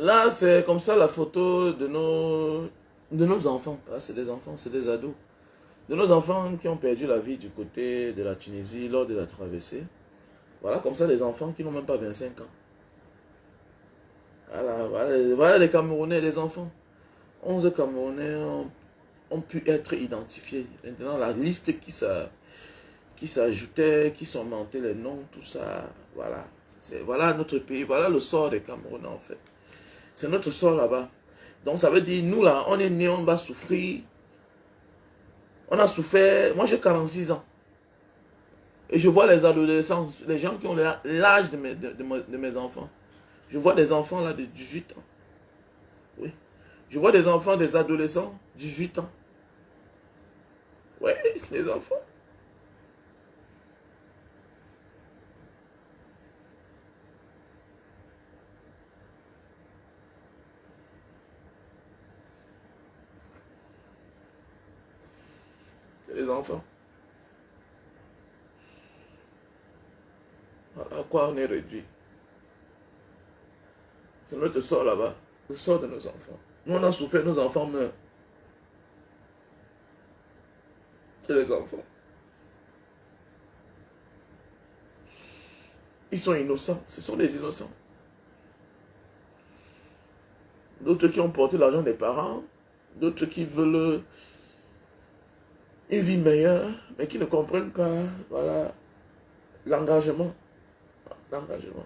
Là, c'est comme ça la photo de nos enfants. C'est des enfants, c'est des ados. De nos enfants qui ont perdu la vie du côté de la Tunisie lors de la traversée. Voilà, comme ça, des enfants qui n'ont même pas 25 ans. Voilà les Camerounais, les enfants. 11 Camerounais ont pu être identifiés. Maintenant, la liste qui s'ajoutait, qui sont montés les noms, tout ça, voilà. Voilà notre pays, voilà le sort des Camerounais en fait. C'est notre sort là-bas. Donc ça veut dire, nous là, on est nés, on va souffrir. On a souffert, moi j'ai 46 ans. Et je vois les adolescents, les gens qui ont l'âge de mes enfants. Je vois des enfants là de 18 ans. Oui. Je vois des enfants, des adolescents, 18 ans. Oui, les enfants. C'est les enfants. À quoi on est réduit? C'est notre sort là-bas. Le sort de nos enfants. Nous, on a souffert, nos enfants meurent. C'est les enfants. Ils sont innocents. Ce sont des innocents. D'autres qui ont porté l'argent des parents. D'autres qui veulent une vie meilleure, mais qui ne comprennent pas, voilà, l'engagement. L'engagement.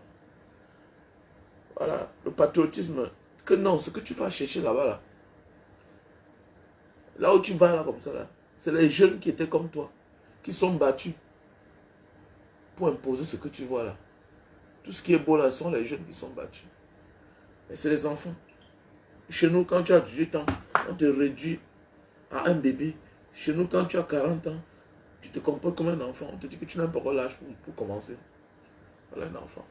Voilà, le patriotisme. Que non, ce que tu vas chercher là-bas, là où tu vas, là, comme ça, là, c'est les jeunes qui étaient comme toi, qui sont battus pour imposer ce que tu vois là. Tout ce qui est beau là, ce sont les jeunes qui sont battus. Mais c'est les enfants. Chez nous, quand tu as 18 ans, on te réduit à un bébé. Chez nous, quand tu as 40 ans, tu te comportes comme un enfant. On te dit que tu n'as pas encore l'âge pour commencer. Voilà un enfant.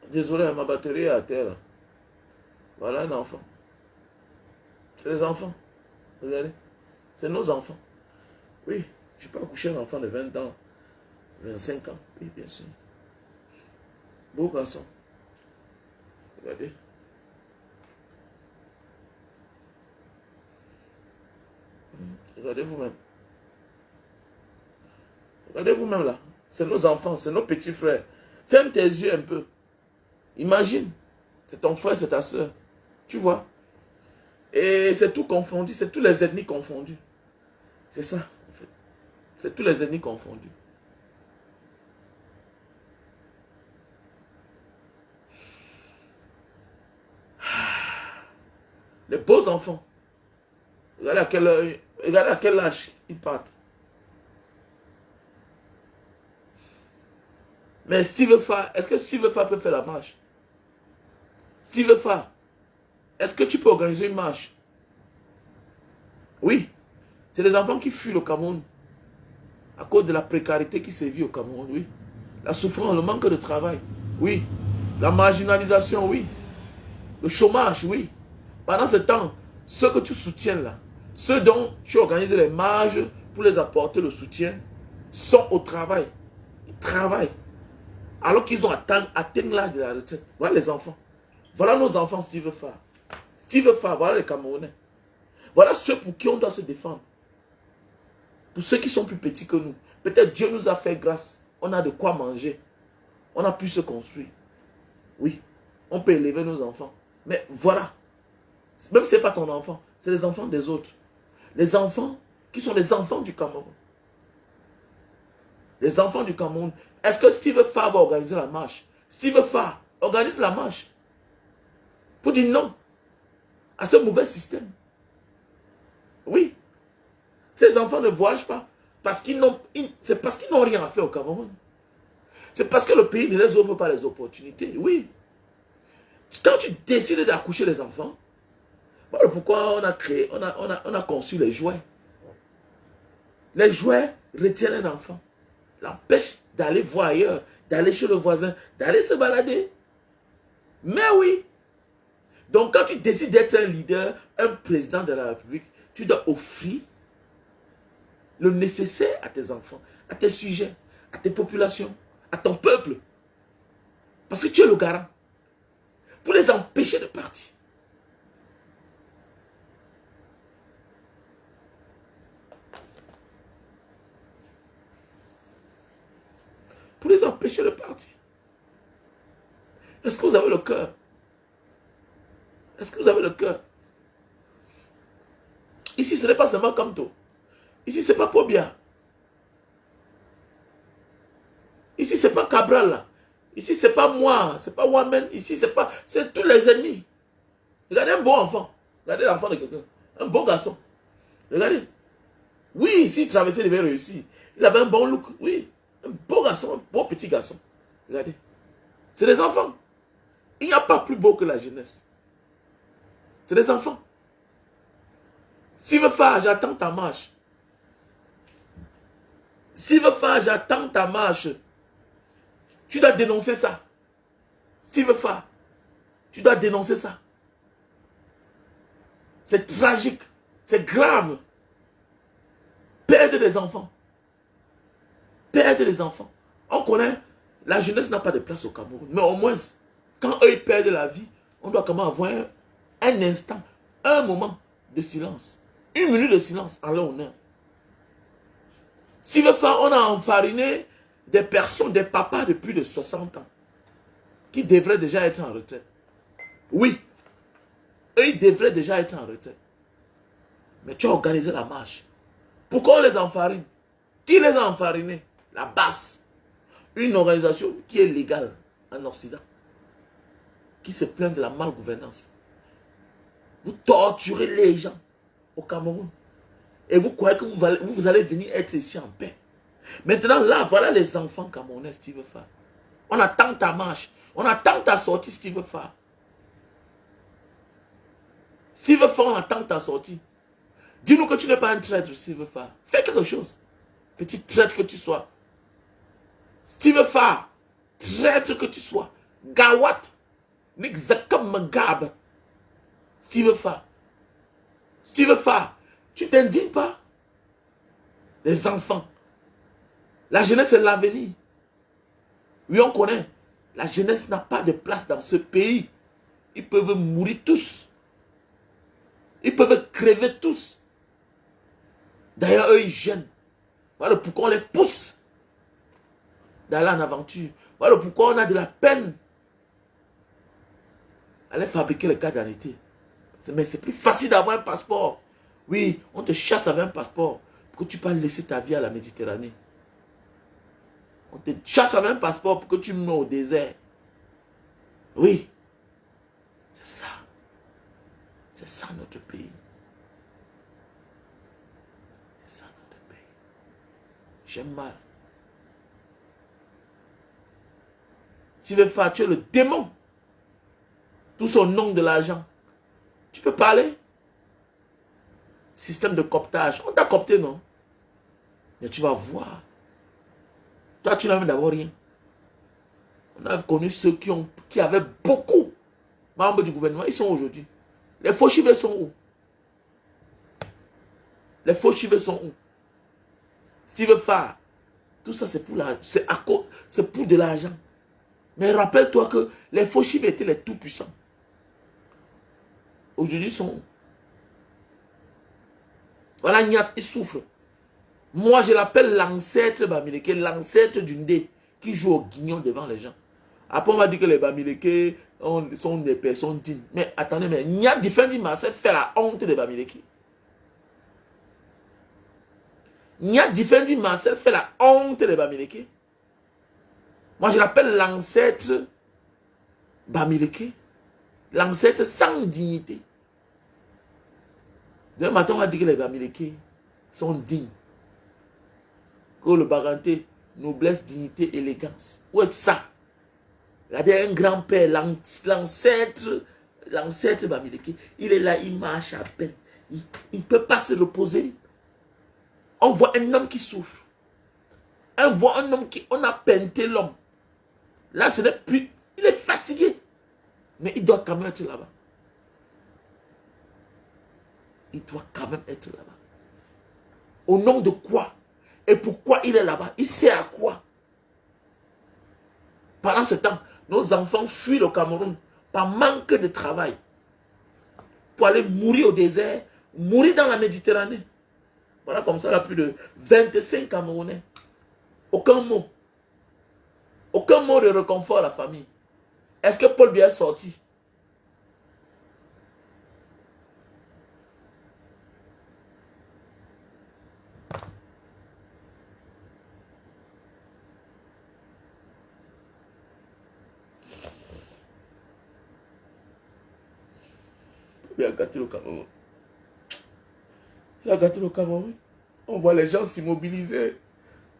Désolé, ma batterie est à terre. Voilà un enfant. C'est les enfants. Regardez. C'est nos enfants. Oui, je peux accoucher un enfant de 20 ans, 25 ans. Oui, bien sûr. Beau garçon. Regardez. Regardez vous-même. Regardez vous-même là. C'est nos enfants, c'est nos petits frères. Ferme tes yeux un peu. Imagine. C'est ton frère, c'est ta soeur. Tu vois. Et c'est tout confondu. C'est tous les ethnies confondues. C'est ça, en fait. C'est tous les ethnies confondues. Les beaux enfants. Regardez à quel âge ils partent. Mais Steve Farr, est-ce que Steve Farr peut faire la marche? Steve Farr, est-ce que tu peux organiser une marche? Oui. C'est les enfants qui fuient le Cameroun. À cause de la précarité qui sévit au Cameroun, oui. La souffrance, le manque de travail, oui. La marginalisation, oui. Le chômage, oui. Pendant ce temps, ceux que tu soutiens là, ceux dont tu organises les marges pour les apporter le soutien, sont au travail. Ils travaillent. Alors qu'ils ont atteint l'âge de la retraite. Voilà les enfants. Voilà nos enfants, Steve Farr. Steve Farr, voilà les Camerounais. Voilà ceux pour qui on doit se défendre. Pour ceux qui sont plus petits que nous. Peut-être Dieu nous a fait grâce. On a de quoi manger. On a pu se construire. Oui, on peut élever nos enfants. Mais voilà. Même si ce n'est pas ton enfant, c'est les enfants des autres. Les enfants qui sont les enfants du Cameroun. Les enfants du Cameroun. Est-ce que Steve Farr va organiser la marche? Steve Farr organise la marche. Pour dire non à ce mauvais système. Oui. Ces enfants ne voyagent pas. C'est parce qu'ils n'ont rien à faire au Cameroun. C'est parce que le pays ne les offre pas les opportunités. Oui. Quand tu décides d'accoucher les enfants, voilà pourquoi on a conçu les jouets. Les jouets retiennent un enfant. L'empêchent d'aller voir ailleurs, d'aller chez le voisin, d'aller se balader. Mais oui. Donc quand tu décides d'être un leader, un président de la République, tu dois offrir le nécessaire à tes enfants, à tes sujets, à tes populations, à ton peuple. Parce que tu es le garant. Pour les empêcher de partir. Pour les empêcher de partir. Est-ce que vous avez le cœur? Est-ce que vous avez le cœur? Ici, ce n'est pas seulement Kamto. Ici, ce n'est pas Pobia. Ici, ce n'est pas Cabral. Là. Ici, ce n'est pas moi. Ce n'est pas Wamen. Ici, c'est tous les ennemis. Regardez un beau enfant. Regardez l'enfant de quelqu'un. Un beau garçon. Regardez. Oui, s'il traversait, il avait réussi. Il avait un bon look. Oui. Un beau garçon. Un beau petit garçon. Regardez. C'est des enfants. Il n'y a pas plus beau que la jeunesse. C'est des enfants. Silvefa, j'attends ta marche. Silvefa, j'attends ta marche. Tu dois dénoncer ça. Silvefa, tu dois dénoncer ça. C'est tragique. C'est grave. Perdre des enfants. Perdre des enfants. On connaît, la jeunesse n'a pas de place au Cameroun. Mais au moins, quand eux ils perdent la vie, on doit quand même avoir un instant, un moment de silence. Une minute de silence en leur honneur. Si le faire, on a enfariné des personnes, des papas de plus de 60 ans, qui devraient déjà être en retraite. Oui, eux, ils devraient déjà être en retraite. Mais tu as organisé la marche. Pourquoi on les enfarine? Qui les a enfarinés? La BAS. Une organisation qui est légale en Occident. Qui se plaint de la malgouvernance. Vous torturez les gens au Cameroun. Et vous croyez que vous allez venir être ici en paix. Maintenant, là, voilà les enfants camerounais, Steve Fa. On attend ta marche. On attend ta sortie, Steve Fa. Steve Fa, on attend ta sortie. Dis-nous que tu n'es pas un traître, Steve Fa. Fais quelque chose. Petit traître que tu sois. Steve Fa, traître que tu sois. Gawat. N'exakam Magab. Steve Fa. Steve Fa, tu t'indignes pas? Les enfants. La jeunesse est l'avenir. Oui, on connaît. La jeunesse n'a pas de place dans ce pays. Ils peuvent mourir tous. Ils peuvent crever tous. D'ailleurs, eux, ils gênent. Voilà pourquoi on les pousse d'aller en aventure. Voilà pourquoi on a de la peine à aller fabriquer les cartes d'identité. Mais c'est plus facile d'avoir un passeport. Oui, on te chasse avec un passeport pour que tu puisses laisser ta vie à la Méditerranée. On te chasse avec un passeport pour que tu meurs au désert. Oui, c'est ça. C'est ça notre pays. C'est ça notre pays. J'aime mal. Si le fait, tu es le démon. Tout son nom de l'argent. Tu peux parler. Système de cooptage. On t'a coopté, non? Mais tu vas voir. Toi, tu n'as même d'abord rien. On a connu ceux qui avaient beaucoup membres du gouvernement. Ils sont aujourd'hui. Les faux chiffres sont où? Les faux chiffres sont où? Steve Fa. Tout ça, c'est pour de l'argent. Mais rappelle-toi que les faux chiffres étaient les tout-puissants. Aujourd'hui, ils sont où? Voilà, Niat, il souffre. Moi, je l'appelle l'ancêtre Bamileke, l'ancêtre d'Undé, qui joue au guignon devant les gens. Après, on va dire que les Bamileke sont des personnes dignes. Mais attendez, mais Niat Difendi Marcel fait la honte des Bamileke. Niat Difendi Marcel fait la honte des Bamileke. Moi, je l'appelle l'ancêtre Bamileke. L'ancêtre sans dignité. Demain matin, on va dire que les Bamileke sont dignes. Que le Baganté, noblesse, dignité, élégance. Où est ça? Regardez un grand-père, l'ancêtre Bamileke. Il est là, il marche à peine. Il ne peut pas se reposer. On voit un homme qui souffre. On voit un homme on a peinté l'homme. Là, ce n'est plus. Il est fatigué. Mais il doit quand même être là-bas. Il doit quand même être là-bas. Au nom de quoi? Et pourquoi il est là-bas? Il sait à quoi? Pendant ce temps, nos enfants fuient le Cameroun par manque de travail. Pour aller mourir au désert, mourir dans la Méditerranée. Voilà comme ça, il y a plus de 25 Camerounais. Aucun mot. Aucun mot de réconfort à la famille. Est-ce que Paul Biya est sorti? Il a gâté le Cameroun. Il a gâté le Cameroun. On voit les gens s'immobiliser.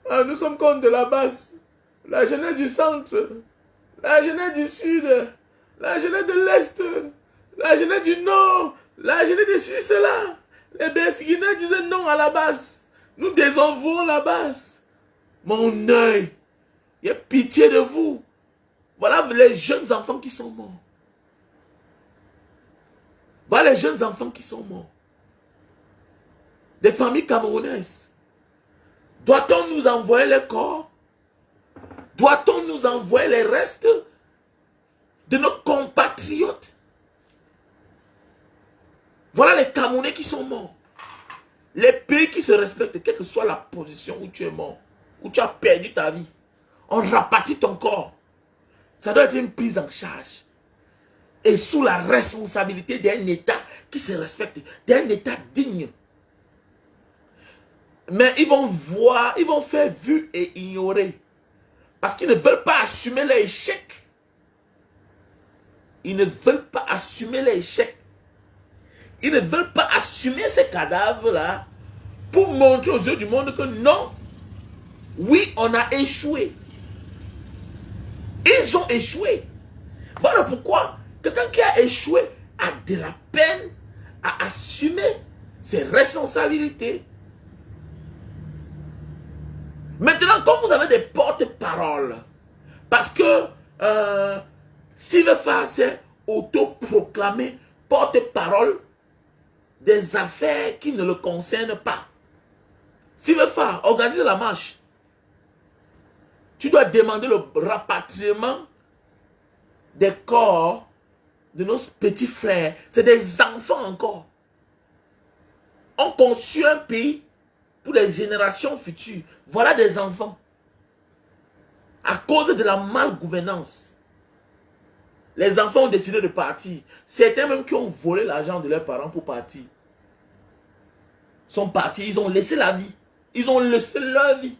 Ah, nous sommes contre de la base. La jeunesse du centre. La jeunesse du sud. La jeunesse de l'est. La jeunesse du nord. La jeunesse de ci, cela. Les Besguinais disaient non à la base. Nous désenvoyons la base. Mon œil, il y a pitié de vous. Voilà les jeunes enfants qui sont morts. Voilà les jeunes enfants qui sont morts. Des familles camerounaises. Doit-on nous envoyer les corps? Doit-on nous envoyer les restes de nos compatriotes? Voilà les Camerounais qui sont morts. Les pays qui se respectent, quelle que soit la position où tu es mort, où tu as perdu ta vie, on rapatrie ton corps. Ça doit être une prise en charge. Et sous la responsabilité d'un État qui se respecte, d'un État digne. Mais ils vont voir, ils vont faire vu et ignorer. Parce qu'ils ne veulent pas assumer l'échec. Ils ne veulent pas assumer l'échec. Ils ne veulent pas assumer ces cadavres-là pour montrer aux yeux du monde que non, oui, on a échoué. Ils ont échoué. Voilà pourquoi quelqu'un qui a échoué a de la peine à assumer ses responsabilités. Maintenant, comme vous avez des porte-paroles, parce que Steve Farr s'est autoproclamé porte-parole des affaires qui ne le concernent pas. Steve Farr organise la marche. Tu dois demander le rapatriement des corps de nos petits frères. C'est des enfants encore. On conçut un pays pour les générations futures. Voilà des enfants. À cause de la malgouvernance, les enfants ont décidé de partir. Certains même qui ont volé l'argent de leurs parents pour partir sont partis. Ils ont laissé la vie. Ils ont laissé leur vie.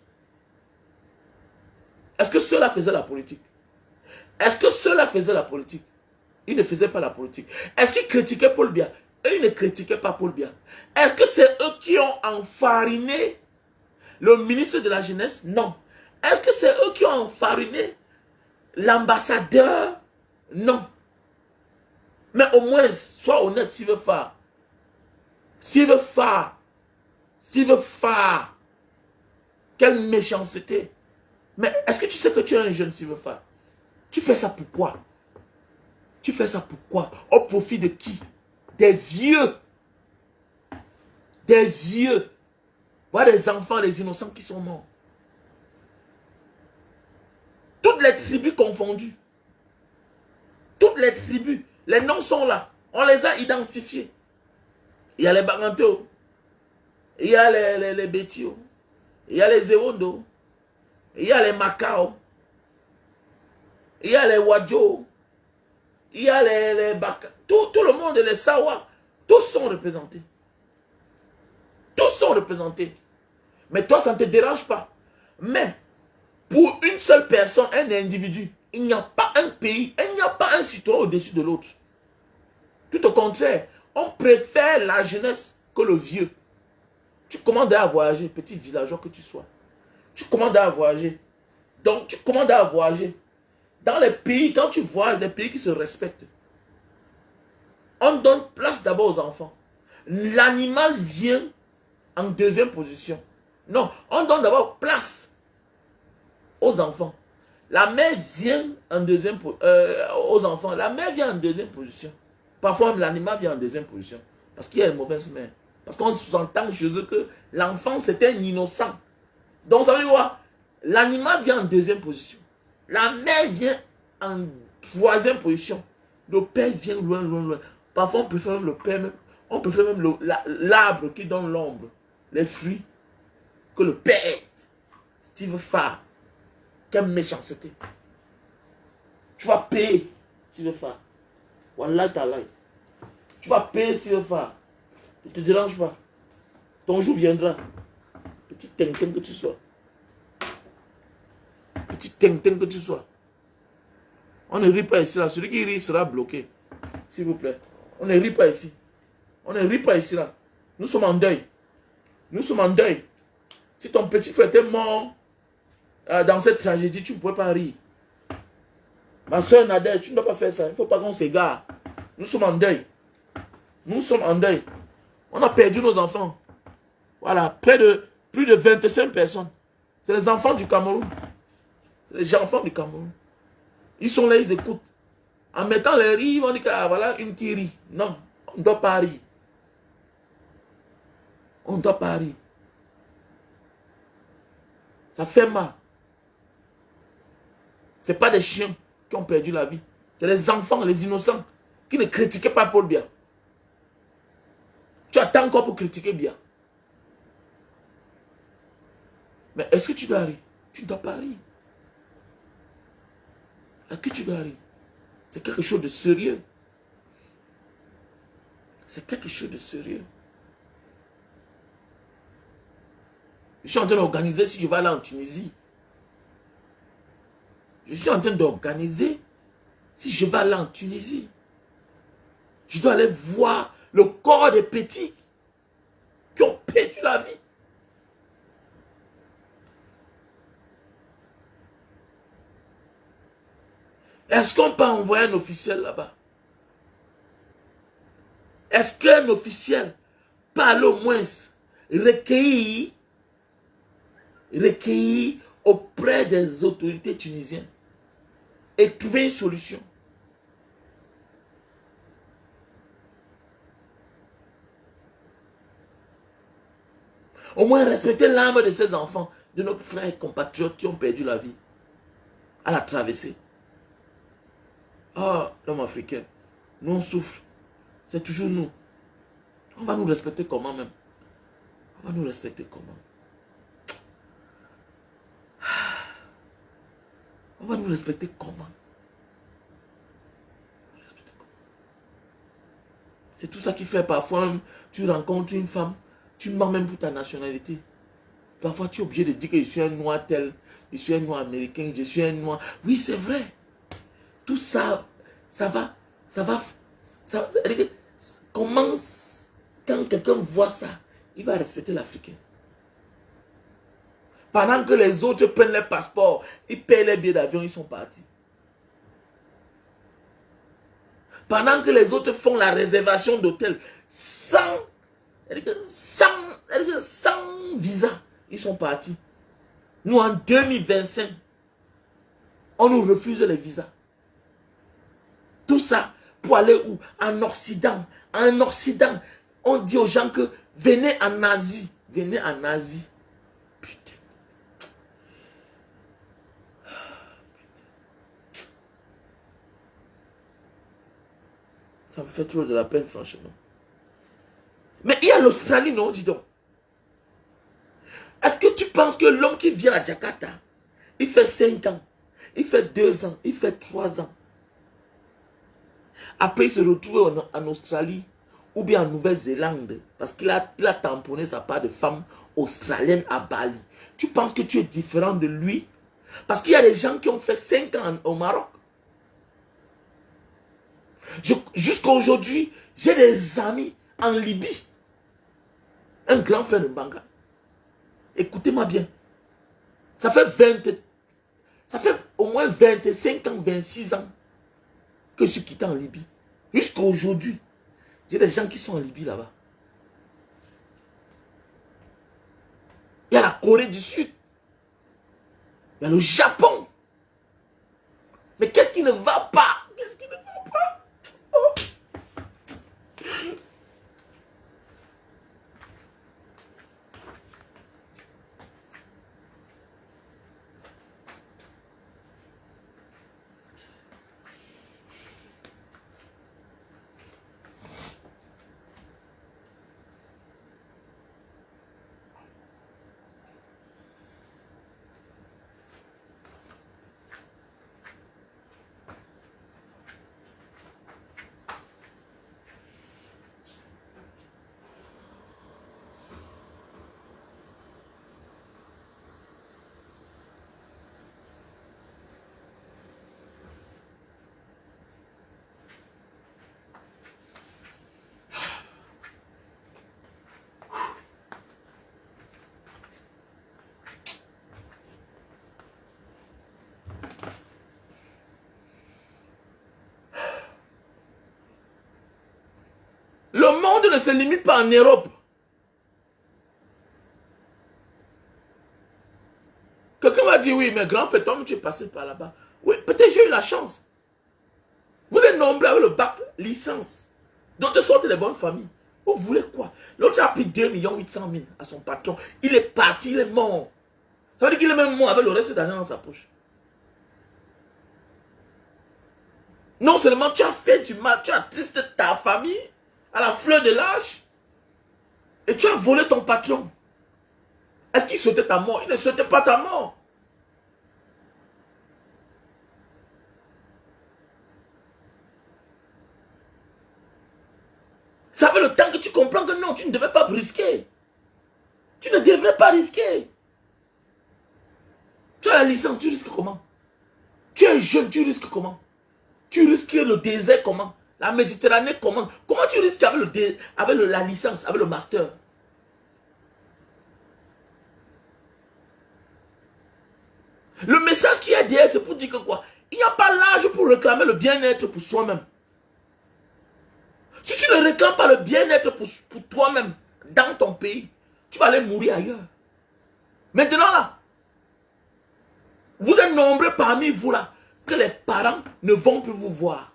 Est-ce que ceux-là faisaient la politique? Est-ce que ceux-là faisaient la politique? Ils ne faisaient pas la politique. Est-ce qu'ils critiquaient Paul Biya? Eux, ils ne critiquaient pas Paul Biya. Est-ce que c'est eux qui ont enfariné le ministre de la Jeunesse? Non. Est-ce que c'est eux qui ont enfariné l'ambassadeur? Non. Mais au moins, sois honnête, s'il veut faire. S'il veut faire. S'il veut faire. Quelle méchanceté. Mais est-ce que tu sais que tu es un jeune s'il veut faire? Tu fais ça pourquoi? Tu fais ça pourquoi? Au profit de qui? Des vieux. Des vieux. Voilà des enfants, les innocents qui sont morts. Toutes les tribus confondues. Toutes les tribus. Les noms sont là. On les a identifiés. Il y a les Baganto. Il y a les Betio. Il y a les Ewondo. Il y a les Macao. Il y a les Wadjo. Il y a les Baka. Tout le monde, les Sawa. Tous sont représentés. Tous sont représentés. Mais toi, ça ne te dérange pas. Mais, pour une seule personne, un individu, il n'y a pas un pays, il n'y a pas un citoyen au-dessus de l'autre. Tout au contraire, on préfère la jeunesse que le vieux. Tu commandes à voyager, petit villageois que tu sois. Tu commandes à voyager. Donc, tu commandes à voyager. Dans les pays, quand tu vois des pays qui se respectent, on donne place d'abord aux enfants. L'animal vient en deuxième position. Non, on donne d'abord place aux enfants. La mère vient en deuxième aux enfants. La mère vient en deuxième position. Parfois, l'animal vient en deuxième position. Parce qu'il y a une mauvaise mère. Parce qu'on s'entend chez eux que l'enfant, c'est un innocent. Donc, ça veut dire quoi? L'animal vient en deuxième position. La mère vient en troisième position. Le père vient loin, loin, loin. Parfois, on préfère même le père, même, on préfère même l'arbre qui donne l'ombre, les fruits, que le père. Steve Farr. Quelle méchanceté. Tu vas payer, Steve Farr. Wallah ta'ala. Tu vas payer, Steve Farr. Ne te dérange pas. Ton jour viendra. Petit tintin que tu sois. Petit tintin que tu sois. On ne rit pas ici là. Celui qui rit sera bloqué. S'il vous plaît. On ne rit pas ici. On ne rit pas ici là. Nous sommes en deuil. Nous sommes en deuil. Si ton petit frère était mort dans cette tragédie, tu ne pourrais pas rire. Ma soeur Nadège, tu ne dois pas faire ça. Il ne faut pas qu'on s'égare. Nous sommes en deuil. Nous sommes en deuil. On a perdu nos enfants. Voilà, plus de 25 personnes. C'est les enfants du Cameroun. C'est les enfants du Cameroun. Ils sont là, ils écoutent. En mettant les riz, on dit que ah, voilà une qui rit. Non, on ne doit pas rire. On ne doit pas rire. Ça fait mal. Ce n'est pas des chiens qui ont perdu la vie. C'est les enfants, les innocents, qui ne critiquaient pas Paul Biya. Tu attends encore pour critiquer Biya. Mais est-ce que tu dois rire? Tu ne dois pas rire. Est-ce que tu dois rire? C'est quelque chose de sérieux. C'est quelque chose de sérieux. Je suis en train d'organiser si je vais aller en Tunisie. Je suis en train d'organiser si je vais aller en Tunisie. Je dois aller voir le corps des petits qui ont perdu la vie. Est-ce qu'on peut envoyer un officiel là-bas? Est-ce qu'un officiel peut aller au moins recueillir auprès des autorités tunisiennes et trouver une solution? Au moins respecter l'âme de ces enfants, de nos frères et compatriotes qui ont perdu la vie à la traversée. Ah, l'homme africain, nous on souffre. C'est toujours nous. On va nous respecter comment même? On va nous respecter comment? On va nous respecter comment? C'est tout ça qui fait parfois même, tu rencontres une femme, tu mens même pour ta nationalité. Parfois tu es obligé de dire que je suis un noir tel, je suis un noir américain, je suis un noir. Oui, c'est vrai. Tout ça, ça commence quand quelqu'un voit ça, il va respecter l'Africain. Pendant que les autres prennent les passeports, ils payent les billets d'avion, ils sont partis. Pendant que les autres font la réservation d'hôtel sans visa, ils sont partis. Nous, en 2025, on nous refuse les visas. Tout ça pour aller où? En Occident. En Occident, on dit aux gens que venez en Asie. Venez en Asie. Putain. Ça me fait trop de la peine, franchement. Mais il y a l'Australie, non, dis donc. Est-ce que tu penses que l'homme qui vient à Jakarta, il fait 5 ans, il fait 2 ans, il fait 3 ans. Après, il se retrouve en Australie ou bien en Nouvelle-Zélande parce qu'il a tamponné sa part de femme australienne à Bali. Tu penses que tu es différent de lui? Parce qu'il y a des gens qui ont fait 5 ans au Maroc. Jusqu'à aujourd'hui, j'ai des amis en Libye. Un grand frère de Mbanga. Écoutez-moi bien. Ça fait au moins 25 ans, 26 ans que je suis quitté en Libye. Jusqu'à aujourd'hui, j'ai des gens qui sont en Libye là-bas. Il y a la Corée du Sud. Il y a le Japon. Mais qu'est-ce qui ne va pas? Qu'est-ce qui ne va pas? Oh. Le monde ne se limite pas en Europe. Quelqu'un va dire, oui, mais grand fait, toi, tu es passé par là-bas. Oui, peut-être j'ai eu la chance. Vous êtes nombreux avec le bac, licence. D'autres sortent des bonnes familles. Vous voulez quoi? L'autre a pris 2,8 millions à son patron. Il est parti, il est mort. Ça veut dire qu'il est même mort avec le reste d'argent dans sa poche. Non seulement tu as fait du mal, tu as tristé ta famille à la fleur de l'âge et tu as volé ton patron. Est-ce qu'il souhaitait ta mort? Il ne souhaitait pas ta mort. Ça fait le temps que tu comprends que non, tu ne devais pas risquer. Tu ne devrais pas risquer. Tu as la licence, tu risques comment? Tu es jeune, tu risques comment? Tu risques le désert comment? La Méditerranée comment? Comment tu risques avec la licence, avec le master? Le message qui est derrière, c'est pour dire que quoi? Il n'y a pas l'âge pour réclamer le bien-être pour soi-même. Si tu ne réclames pas le bien-être pour toi-même, dans ton pays, tu vas aller mourir ailleurs. Maintenant là, vous êtes nombreux parmi vous là, que les parents ne vont plus vous voir.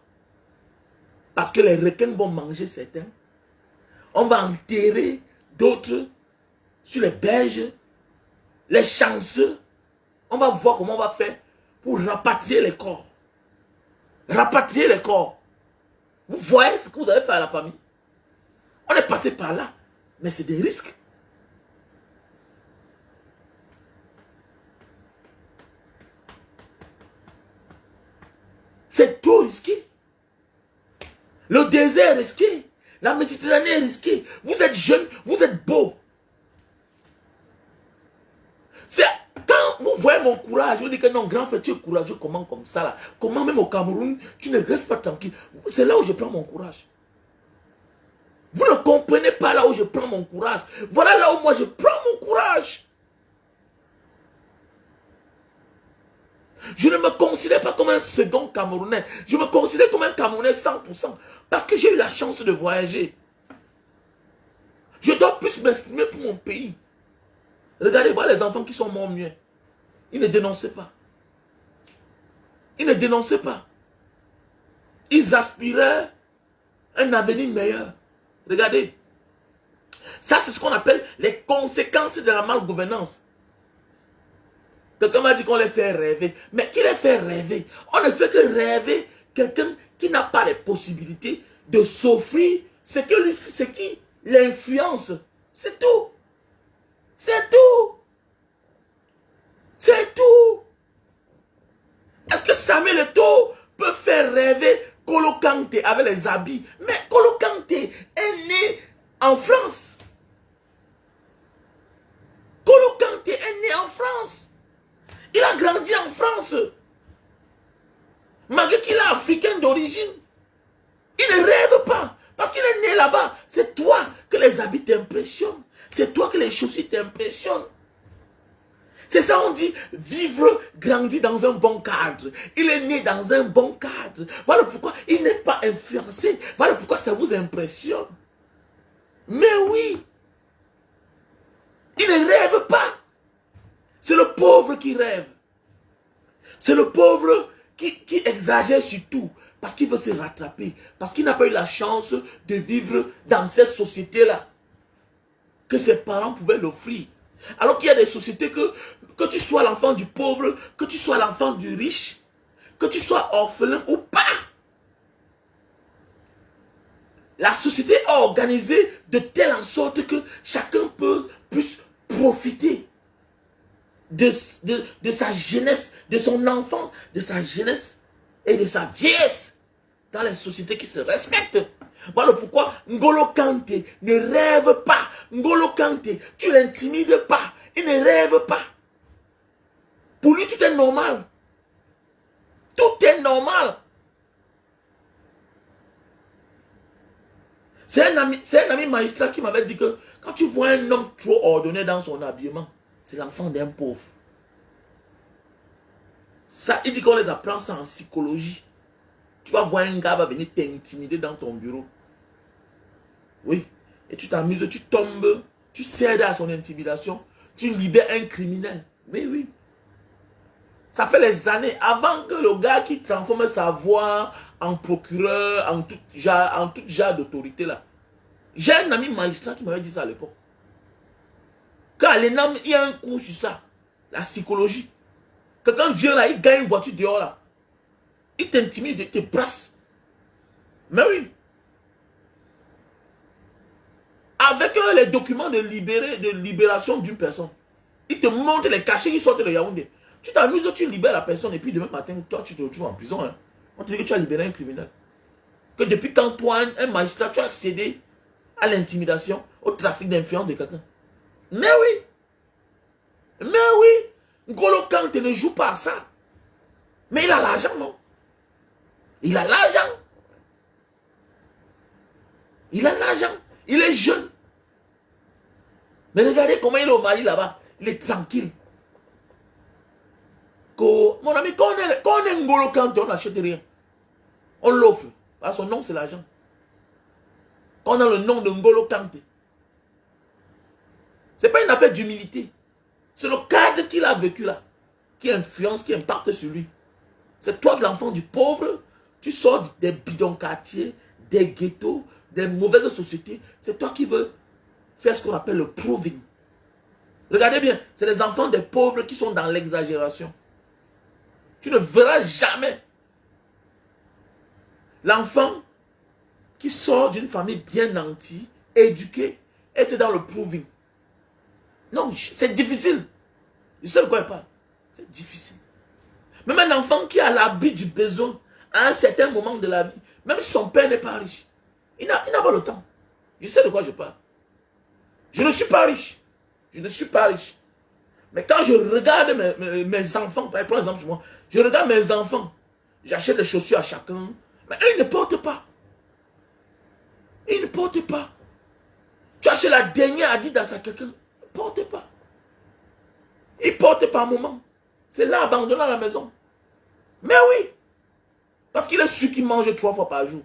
Parce que les requins vont manger certains. On va enterrer d'autres sur les berges. Les chanceux. On va voir comment on va faire pour rapatrier les corps. Rapatrier les corps. Vous voyez ce que vous avez fait à la famille? On est passé par là. Mais c'est des risques. C'est trop risqué. Le désert est risqué. La Méditerranée est risquée. Vous êtes jeune, vous êtes beau. C'est quand vous voyez mon courage, vous dites que non, grand frère, tu es courageux, comment comme ça là? Comment même au Cameroun, tu ne restes pas tranquille? C'est là où je prends mon courage. Vous ne comprenez pas là où je prends mon courage. Voilà là où moi je prends mon courage. Je ne me considère pas comme un second Camerounais. Je me considère comme un Camerounais 100%. Parce que j'ai eu la chance de voyager. Je dois plus m'exprimer pour mon pays. Regardez, voilà les enfants qui sont morts mieux. Ils ne dénonçaient pas. Ils ne dénonçaient pas. Ils aspiraient à un avenir meilleur. Regardez. Ça, c'est ce qu'on appelle les conséquences de la malgouvernance. Quelqu'un m'a dit qu'on les fait rêver. Mais qui les fait rêver? On ne fait que rêver quelqu'un qui n'a pas les possibilités de s'offrir ce qui l'influence. C'est tout. C'est tout. C'est tout. Est-ce que Samuel Eto'o peut faire rêver Kolo Kanté avec les habits? Mais Kolo Kanté est né en France. Kolo Kanté est né en France. Il a grandi en France. Malgré qu'il est africain d'origine. Il ne rêve pas. Parce qu'il est né là-bas. C'est toi que les habits t'impressionnent. C'est toi que les chaussures t'impressionnent. C'est ça on dit vivre, grandir dans un bon cadre. Il est né dans un bon cadre. Voilà pourquoi il n'est pas influencé. Voilà pourquoi ça vous impressionne. Mais oui. Il ne rêve pas. C'est le pauvre qui rêve. C'est le pauvre qui exagère sur tout. Parce qu'il veut se rattraper. Parce qu'il n'a pas eu la chance de vivre dans cette société-là. Que ses parents pouvaient l'offrir. Alors qu'il y a des sociétés que tu sois l'enfant du pauvre, que tu sois l'enfant du riche, que tu sois orphelin ou pas. La société est organisée de telle en sorte que chacun puisse profiter de sa jeunesse, de son enfance, de sa jeunesse et de sa vieillesse dans les sociétés qui se respectent. Voilà pourquoi N'Golo Kanté ne rêve pas. N'Golo Kanté, tu l'intimides pas. Il ne rêve pas. Pour lui, tout est normal. Tout est normal. C'est un ami magistrat qui m'avait dit que quand tu vois un homme trop ordonné dans son habillement, c'est l'enfant d'un pauvre. Ça, il dit qu'on les apprend ça en psychologie. Tu vas voir un gars va venir t'intimider dans ton bureau. Oui. Et tu t'amuses, tu tombes, tu cèdes à son intimidation, tu libères un criminel. Mais oui. Ça fait des années, avant que le gars qui transforme sa voix en procureur, en tout genre d'autorité là. J'ai un ami magistrat qui m'avait dit ça à l'époque. Quand l'ENAM, il y a un cours sur ça. La psychologie. Quelqu'un vient là, il gagne une voiture dehors là. Il t'intimide, il te brasse. Mais oui. Avec les documents de libération d'une personne. Il te montre les cachets qui sortent de Yaoundé. Tu t'amuses, tu libères la personne et puis demain matin, toi tu te retrouves en prison. Hein. On te dit que tu as libéré un criminel. Que depuis quand toi, un magistrat, tu as cédé à l'intimidation, au trafic d'influence de quelqu'un. Mais oui. Mais oui. N'Golo Kanté ne joue pas à ça. Mais il a l'argent, non? Il a l'argent. Il a l'argent. Il est jeune. Mais regardez comment il est au Mali là-bas. Il est tranquille. Mon ami, quand on est N'Golo Kanté, on n'achète rien. On l'offre. Son nom, c'est l'argent. Quand on a le nom de N'Golo Kanté. Ce n'est pas une affaire d'humilité. C'est le cadre qu'il a vécu là. Qui influence, qui impacte sur lui. C'est toi, l'enfant du pauvre. Tu sors des bidons quartiers, des ghettos, des mauvaises sociétés. C'est toi qui veux faire ce qu'on appelle le proving. Regardez bien, c'est les enfants des pauvres qui sont dans l'exagération. Tu ne verras jamais l'enfant qui sort d'une famille bien nantie, éduquée, être dans le proving. Non, c'est difficile. Je sais de quoi il parle. C'est difficile. Même un enfant qui a l'habit du besoin à un certain moment de la vie, même si son père n'est pas riche, il n'a pas le temps. Je sais de quoi je parle. Je ne suis pas riche. Je ne suis pas riche. Mais quand je regarde mes enfants, par exemple sur moi, je regarde mes enfants, j'achète des chaussures à chacun, mais eux, ils ne portent pas. Ils ne portent pas. Tu achètes la dernière Adidas à quelqu'un, ils ne portent pas. Ils portent par moment. C'est là, abandonné à la maison. Mais oui. Parce qu'il est sûr qu'il mange 3 fois par jour.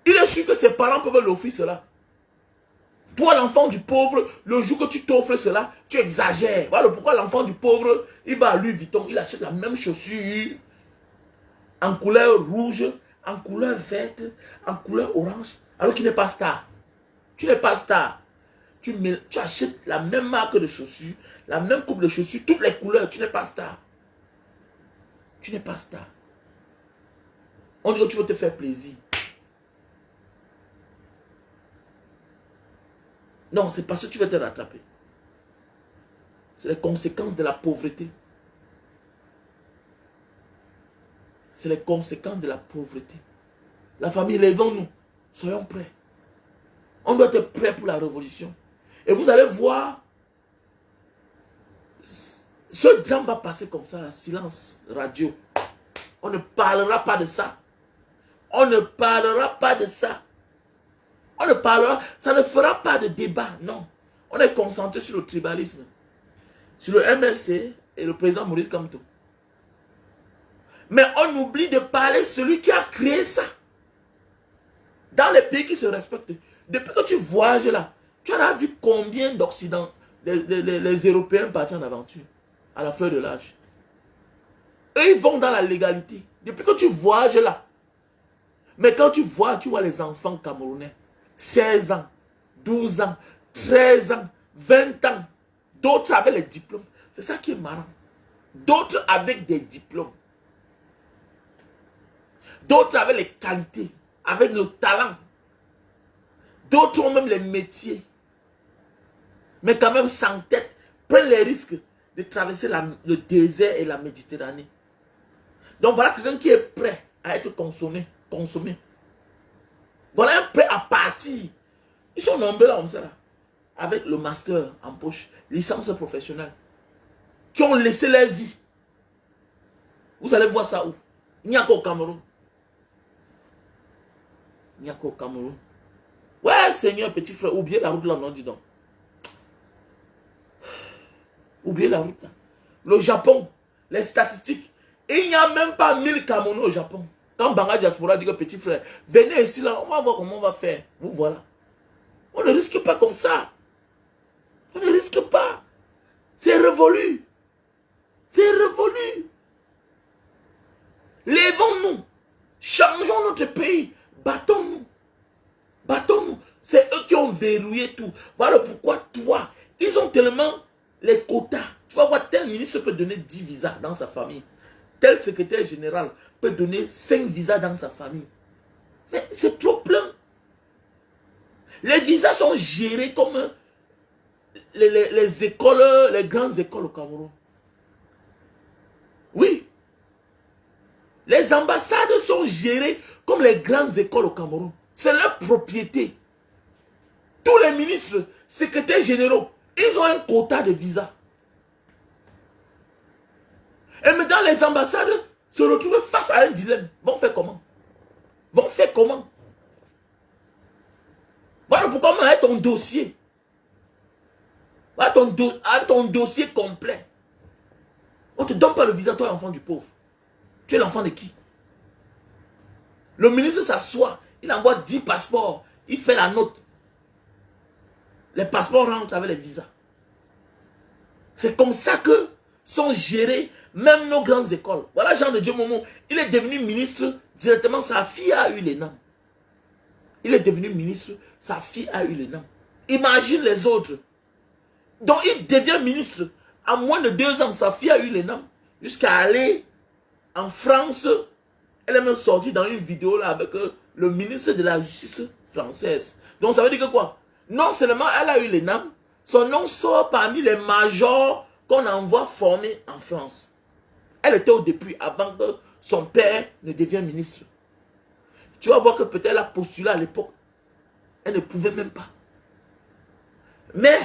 Il est sûr que ses parents peuvent l'offrir cela. Toi, l'enfant du pauvre, le jour que tu t'offres cela, tu exagères. Voilà pourquoi l'enfant du pauvre, il va à Louis Vuitton, il achète la même chaussure en couleur rouge, en couleur verte, en couleur orange, alors qu'il n'est pas star. Tu n'es pas star. Tu achètes la même marque de chaussures, la même coupe de chaussures, toutes les couleurs, tu n'es pas star. Tu n'es pas star. On dit que tu veux te faire plaisir. Non, c'est parce que tu veux te rattraper. C'est les conséquences de la pauvreté. C'est les conséquences de la pauvreté. La famille, levons-nous. Soyons prêts. On doit être prêts pour la révolution. Et vous allez voir, ce drame va passer comme ça, la silence radio. On ne parlera pas de ça. On ne parlera pas de ça. On ne parlera, ça ne fera pas de débat, non. On est concentré sur le tribalisme, sur le MLC et le président Maurice Kamto. Mais on oublie de parler de celui qui a créé ça. Dans les pays qui se respectent. Depuis que tu voyages là, tu as vu combien d'Occident, les Européens partent en aventure, à la fleur de l'âge. Eux, ils vont dans la légalité. Depuis que tu voyages là. Mais quand tu vois les enfants camerounais, 16 ans, 12 ans, 13 ans, 20 ans, d'autres avec les diplômes. C'est ça qui est marrant. D'autres avec des diplômes. D'autres avec les qualités, avec le talent. D'autres ont même les métiers. Mais quand même sans tête, prennent les risques de traverser le désert et la Méditerranée. Donc voilà quelqu'un qui est prêt à être consommé. Voilà un prêt à partir. Ils sont nombreux là comme ça. Là, avec le master en poche, licence professionnelle. Qui ont laissé leur vie. Vous allez voir ça où? Il n'y a qu'au Cameroun. Il n'y a qu'au Cameroun. Ouais, Seigneur, petit frère, oubliez la route là, non, dis donc. Oubliez la route là. Le Japon, les statistiques. Il n'y a même pas 1000 Camerounais au Japon. Quand Banga Diaspora dit que petit frère, venez ici là, on va voir comment on va faire. Vous voilà. On ne risque pas comme ça. On ne risque pas. C'est révolu. C'est révolu. Lèvons-nous. Changeons notre pays. Battons-nous. Battons-nous. C'est eux qui ont verrouillé tout. Voilà pourquoi toi, ils ont tellement les quotas. Tu vas voir, tel ministre peut donner 10 visas dans sa famille. Tel secrétaire général peut donner 5 visas dans sa famille. Mais c'est trop plein. Les visas sont gérés comme les écoles, les grandes écoles au Cameroun. Oui. Les ambassades sont gérées comme les grandes écoles au Cameroun. C'est leur propriété. Tous les ministres, secrétaires généraux, ils ont un quota de visa. Et maintenant, les ambassades se retrouvent face à un dilemme. Vont faire comment? Vont faire comment? Voilà pourquoi on a ton dossier. Voilà ton dossier complet. On ne te donne pas le visa, toi, enfant du pauvre. Tu es l'enfant de qui? Le ministre s'assoit, il envoie 10 passeports, il fait la note. Les passeports rentrent avec les visas. C'est comme ça que sont gérées même nos grandes écoles. Voilà Jean de Dieu Momo, il est devenu ministre directement, sa fille a eu les noms. Il est devenu ministre, sa fille a eu les noms. Imagine les autres. Donc il devient ministre. En moins de 2 ans, sa fille a eu les noms. Jusqu'à aller en France. Elle est même sortie dans une vidéo là avec le ministre de la Justice française. Donc ça veut dire que quoi? Non seulement elle a eu les noms, son nom sort parmi les majors qu'on envoie former en France. Elle était au début, avant que son père ne devienne ministre. Tu vas voir que peut-être elle a postulé à l'époque. Elle ne pouvait même pas. Mais,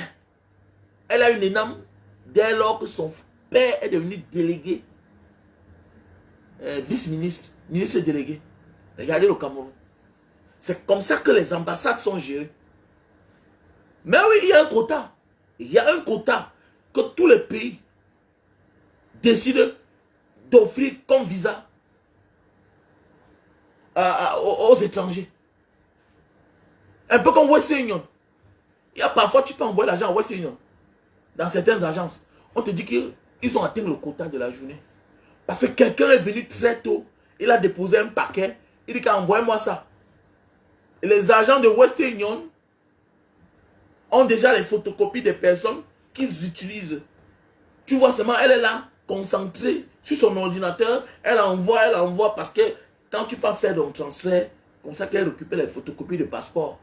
elle a une énorme dès lors que son père est devenu délégué, vice-ministre, ministre délégué. Regardez le Cameroun. C'est comme ça que les ambassades sont gérées. Mais oui, il y a un quota. Il y a un quota que tous les pays décident d'offrir comme visa aux étrangers. Un peu comme Western Union. Il y a parfois, tu peux envoyer l'argent à Western Union. Dans certaines agences, on te dit qu'ils ont atteint le quota de la journée. Parce que quelqu'un est venu très tôt, il a déposé un paquet, il dit qu'envoie-moi ça. Et les agents de Western Union ont déjà les photocopies des personnes qu'ils utilisent. Tu vois seulement, elle est là, concentrée sur son ordinateur, elle envoie parce que quand tu peux faire ton transfert, comme ça qu'elle récupère les photocopies de passeport.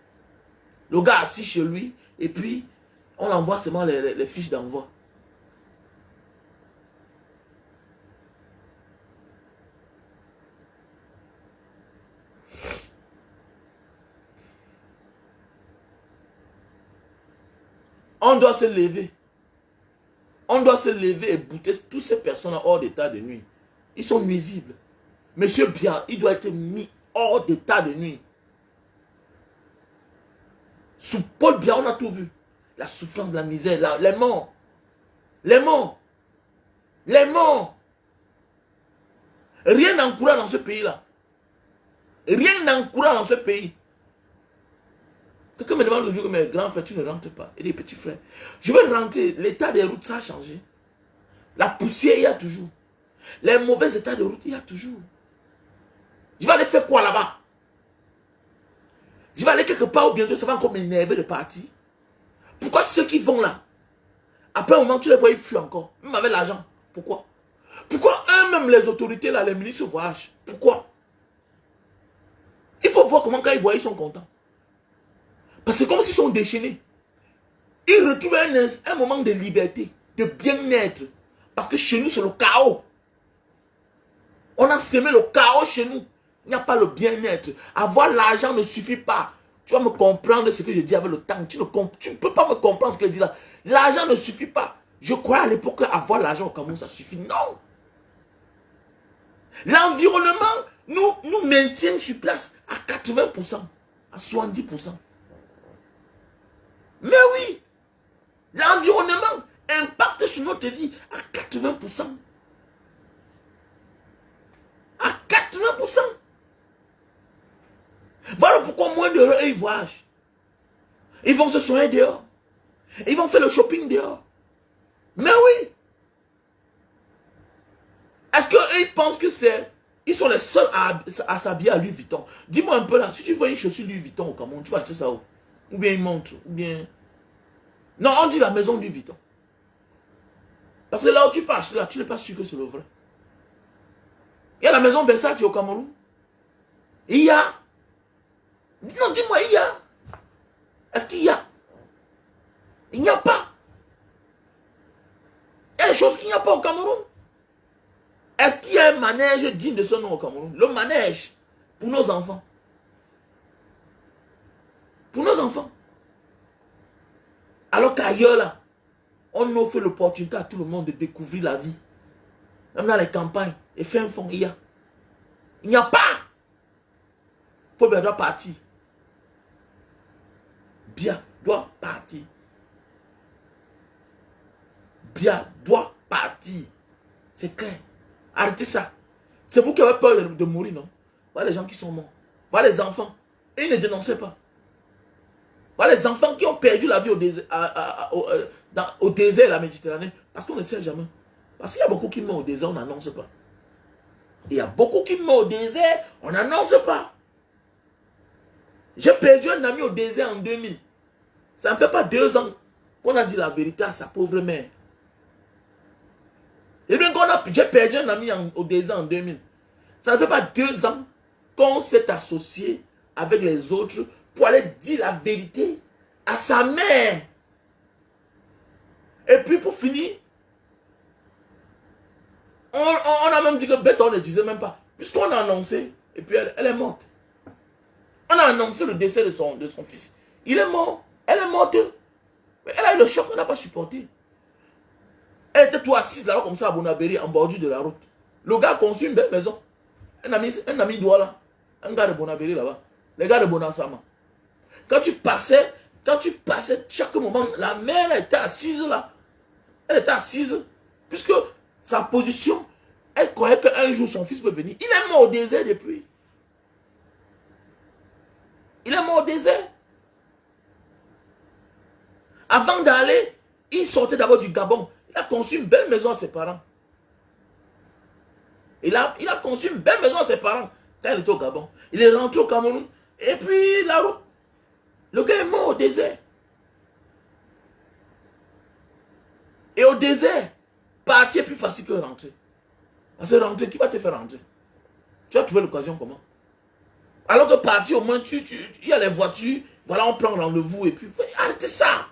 Le gars assis chez lui, et puis on envoie seulement les fiches d'envoi. On doit se lever. On doit se lever et bouter toutes ces personnes hors d'état de nuit. Ils sont nuisibles. Monsieur Biya, il doit être mis hors d'état de nuit. Sous Paul Biya, on a tout vu. La souffrance, la misère, les morts. Les morts. Les morts. Rien n'encourage dans ce pays-là. Rien n'encourage dans ce pays. Quelqu'un me demande toujours que mes grands frères, tu ne rentres pas. Et les petits frères, je vais rentrer. L'état des routes, ça a changé. La poussière, il y a toujours. Les mauvais états de route, il y a toujours. Je vais aller faire quoi là-bas? Je vais aller quelque part où bientôt ça va encore m'énerver de partir. Pourquoi ceux qui vont là, après un moment, tu les vois, ils fuient encore. Même avec l'argent. Pourquoi? Pourquoi eux-mêmes, les autorités là, les ministres voyagent? Pourquoi? Il faut voir comment quand ils voient, ils sont contents. Parce que comme s'ils sont déchaînés. Ils retrouvent un moment de liberté, de bien-être. Parce que chez nous, c'est le chaos. On a semé le chaos chez nous. Il n'y a pas le bien-être. Avoir l'argent ne suffit pas. Tu vas me comprendre ce que je dis avec le temps. Tu ne peux pas me comprendre ce que je dis là. L'argent ne suffit pas. Je croyais à l'époque qu'avoir l'argent au Cameroun, ça suffit. Non. L'environnement nous maintient sur place à 80%, à 70%. Mais oui, l'environnement impacte sur notre vie à 80%. À 80%. encore moins d'heures et ils voyagent. Ils vont se soigner dehors. Ils vont faire le shopping dehors. Mais oui. Est-ce qu'ils pensent que c'est... Ils sont les seuls à s'habiller à Louis Vuitton. Dis-moi un peu là, si tu vois une chaussure Louis Vuitton au Cameroun, tu vas acheter ça où? Ou bien une montre, ou bien... Non, on dit la maison Louis Vuitton. Parce que là où tu peux acheter là, tu n'es pas sûr que c'est le vrai. Il y a la maison Versace au Cameroun. Il y a... Non, dis-moi, il y a. Est-ce qu'il y a? Il n'y a pas. Il y a des choses qu'il n'y a pas au Cameroun. Est-ce qu'il y a un manège digne de ce nom au Cameroun? Le manège pour nos enfants. Pour nos enfants. Alors qu'ailleurs là, on offre l'opportunité à tout le monde de découvrir la vie. Même dans les campagnes, et fin fond, il y a. Il n'y a pas. Paul doit partir. Bien doit partir. Bien doit partir. C'est clair. Arrêtez ça. C'est vous qui avez peur de mourir, non? Voilà les gens qui sont morts. Voilà les enfants. Et ils ne dénonçaient pas. Voilà les enfants qui ont perdu la vie au désert, au désert de la Méditerranée. Parce qu'on ne sait jamais. Parce qu'il y a beaucoup qui meurent au désert, on n'annonce pas. Il y a beaucoup qui meurent au désert, on n'annonce pas. J'ai perdu un ami au désert en 2000. Ça ne fait pas 2 ans qu'on a dit la vérité à sa pauvre mère. Et bien j'ai perdu un ami au désert en 2000. Ça ne fait pas 2 ans qu'on s'est associé avec les autres pour aller dire la vérité à sa mère. Et puis pour finir, on a même dit que bête, on ne disait même pas. Puisqu'on a annoncé, et puis elle est morte. On a annoncé le décès de son fils. Il est mort. Elle est morte. Mais elle a eu le choc, elle n'a pas supporté. Elle était tout assise là-bas comme ça à Bonabéry, en bordure de la route. Le gars a conçu une belle maison. Un ami Douala. Un gars de Bonabéry là-bas. Les gars de Bonassama. Quand tu passais chaque moment, la mère elle était assise là. Elle était assise. Puisque sa position, elle croyait qu'un jour son fils peut venir. Il est mort au désert depuis. Il est mort au désert. Avant d'aller, il sortait d'abord du Gabon. Il a conçu une belle maison à ses parents. Il a conçu une belle maison à ses parents quand il était au Gabon. Il est rentré au Cameroun. Et puis la route. Le gars est mort au désert. Et au désert, partir est plus facile que rentrer. Parce que rentrer, qui va te faire rentrer? Tu vas trouver l'occasion comment? Alors que partir, au moins, il y a les voitures. Voilà, on prend rendez-vous et puis arrêtez ça.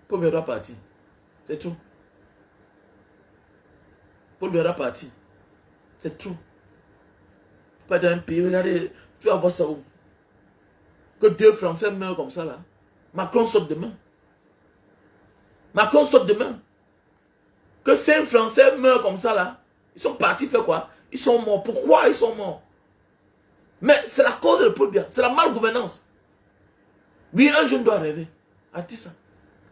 Paul Biya parti. C'est tout. Paul Biya parti. C'est tout. Pas d'un pays, regardez, tu vas voir ça où? Que 2 Français meurent comme ça là. Macron saute demain. Macron saute demain. Que 5 Français meurent comme ça là. Ils sont partis faire quoi? Ils sont morts. Pourquoi ils sont morts? Mais c'est la cause de Paul Biya. C'est la malgouvernance. Oui, un jeune doit rêver. Arrêtez ça.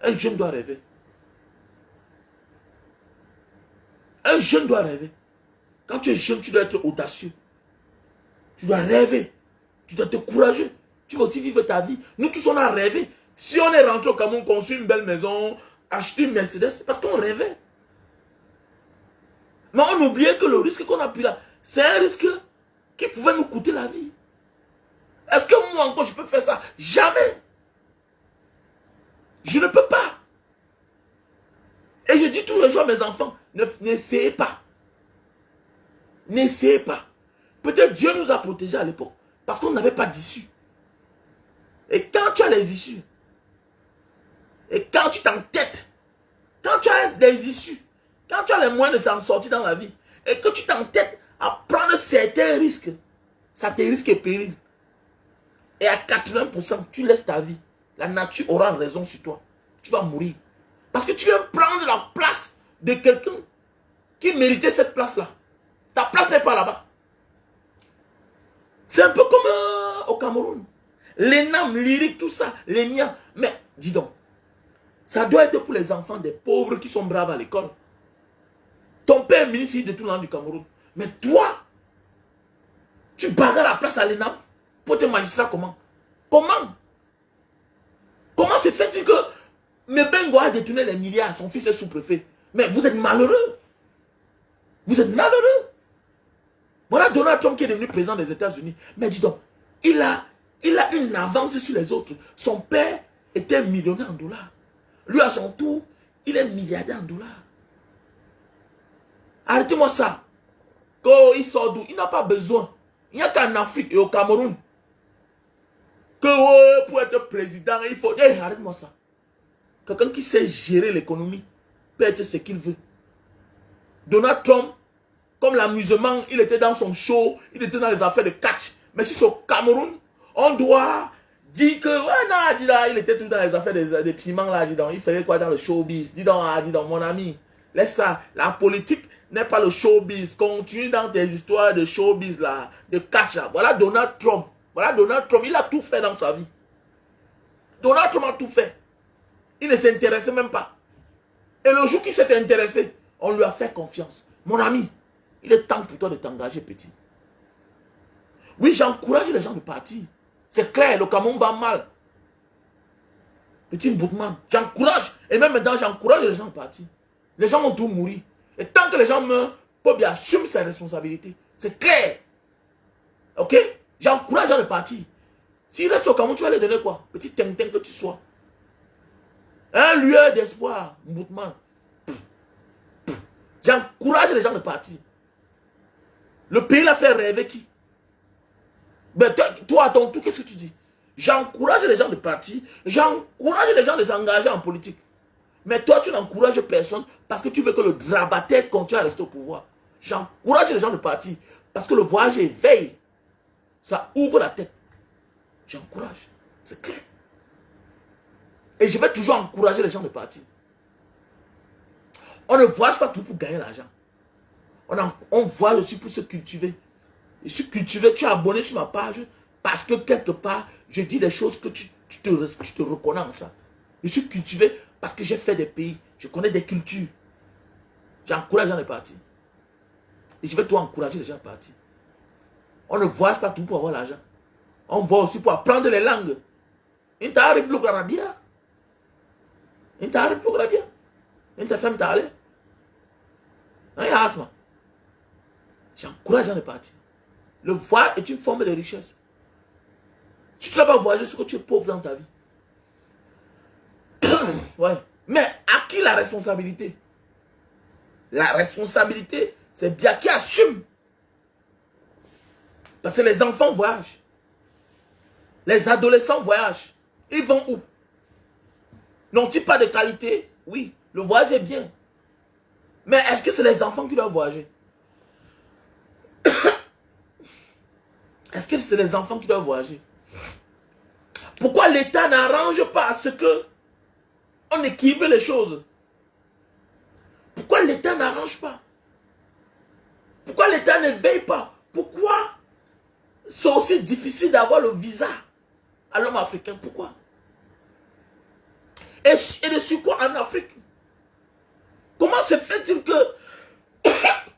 Un jeune doit rêver. Un jeune doit rêver. Quand tu es jeune, tu dois être audacieux. Tu dois rêver. Tu dois être courageux. Tu vas aussi vivre ta vie. Nous tous, on a rêvé. Si on est rentré au Cameroun, construit une belle maison, acheté une Mercedes, c'est parce qu'on rêvait. Mais on oubliait que le risque qu'on a pris là, c'est un risque qui pouvait nous coûter la vie. Est-ce que moi encore je peux faire ça? Jamais. Je ne peux pas. Et je dis tous les jours à mes enfants, n'essayez pas. N'essayez pas. Peut-être Dieu nous a protégés à l'époque. Parce qu'on n'avait pas d'issue. Et quand tu as les issues, et quand tu t'entêtes, quand tu as des issues, quand tu as les moyens de s'en sortir dans la vie, et que tu t'entêtes à prendre certains risques, ça te risque et péril. Et à 80%, tu laisses ta vie. La nature aura raison sur toi. Tu vas mourir. Parce que tu viens prendre la place de quelqu'un qui méritait cette place-là. Ta place n'est pas là-bas. C'est un peu comme au Cameroun. Les NAM, lyriques, tout ça, les miens. Mais, dis donc, Ça doit être pour les enfants des pauvres qui sont braves à l'école. Ton père est ministre de tout le monde du Cameroun. Mais toi, tu bagarres la place à l'ENAM pour être magistrat comment? Comment? Comment se fait-il que Mebengo a détourné les milliards, son fils est sous-préfet? Mais vous êtes malheureux. Vous êtes malheureux. Voilà Donald Trump qui est devenu président des États-Unis. Mais dis donc, il a une avance sur les autres. Son père était millionnaire en dollars. Lui, à son tour, il est milliardaire en dollars. Arrêtez-moi ça. Quand il sort d'où? Il n'a pas besoin. Il n'y a qu'en Afrique et au Cameroun que pour être président, il faut... Hey, arrête-moi ça. Quelqu'un qui sait gérer l'économie peut être ce qu'il veut. Donald Trump, comme l'amusement, il était dans son show, il était dans les affaires de catch. Mais si c'est au Cameroun, on doit dire que... Ouais, non, dis donc, il était tout dans les affaires des piments, là, dis donc. Il faisait quoi dans le showbiz? Dis donc, mon ami, laisse ça. La politique n'est pas le showbiz. Continue dans tes histoires de showbiz, là, de catch, là. Voilà Donald Trump. Voilà Donald Trump, il a tout fait dans sa vie. Donald Trump a tout fait. Il ne s'intéressait même pas. Et le jour qu'il s'est intéressé, on lui a fait confiance. Mon ami, il est temps pour toi de t'engager, petit. Oui, j'encourage les gens de partir. C'est clair, le Cameroun va mal. Petit Boutman, j'encourage. Et même maintenant, j'encourage les gens de partir. Les gens vont tout mourir. Et tant que les gens meurent, Pobi assume ses responsabilités. C'est clair. Ok? J'encourage les gens de partir. S'il reste au Cameroun, tu vas leur donner quoi? Petit tintin que tu sois. Un lieu d'espoir, Boutman. J'encourage les gens de partir. Le pays l'a fait rêver qui? Ben toi, à ton tour, qu'est-ce que tu dis? J'encourage les gens de partir. J'encourage les gens de s'engager en politique. Mais toi, tu n'encourages personne parce que tu veux que le drabataire continue à rester au pouvoir. J'encourage les gens de partir parce que le voyage éveille. Ça ouvre la tête. J'encourage. C'est clair. Et je vais toujours encourager les gens de partir. On ne voyage pas tout pour gagner l'argent. On voyage aussi pour se cultiver. Et se cultiver, tu es abonné sur ma page parce que quelque part, je dis des choses que tu te reconnais en ça. Je suis cultivé parce que j'ai fait des pays. Je connais des cultures. J'encourage les gens de partir. Et je vais toi encourager les gens de partir. On ne voyage pas tout pour avoir l'argent. On voit aussi pour apprendre les langues. Il t'arrive le garabia. Il t'arrive le garabia. Il t'a fait t'aller. Il y a asthme. J'encourage les gens de partir. Le voyage est une forme de richesse. Si tu n'as pas voyagé, c'est que tu es pauvre dans ta vie. Ouais. Mais à qui la responsabilité? La responsabilité, c'est bien qui assume. Parce que les enfants voyagent. Les adolescents voyagent. Ils vont où? N'ont-ils pas de qualité? Oui, le voyage est bien. Mais est-ce que c'est les enfants qui doivent voyager? Est-ce que c'est les enfants qui doivent voyager? Pourquoi l'État n'arrange pas à ce que on équilibre les choses? Pourquoi l'État n'arrange pas? Pourquoi l'État ne veille pas? Pourquoi c'est aussi difficile d'avoir le visa à l'homme africain? Pourquoi? Et de surcroît en Afrique. Comment se fait-il que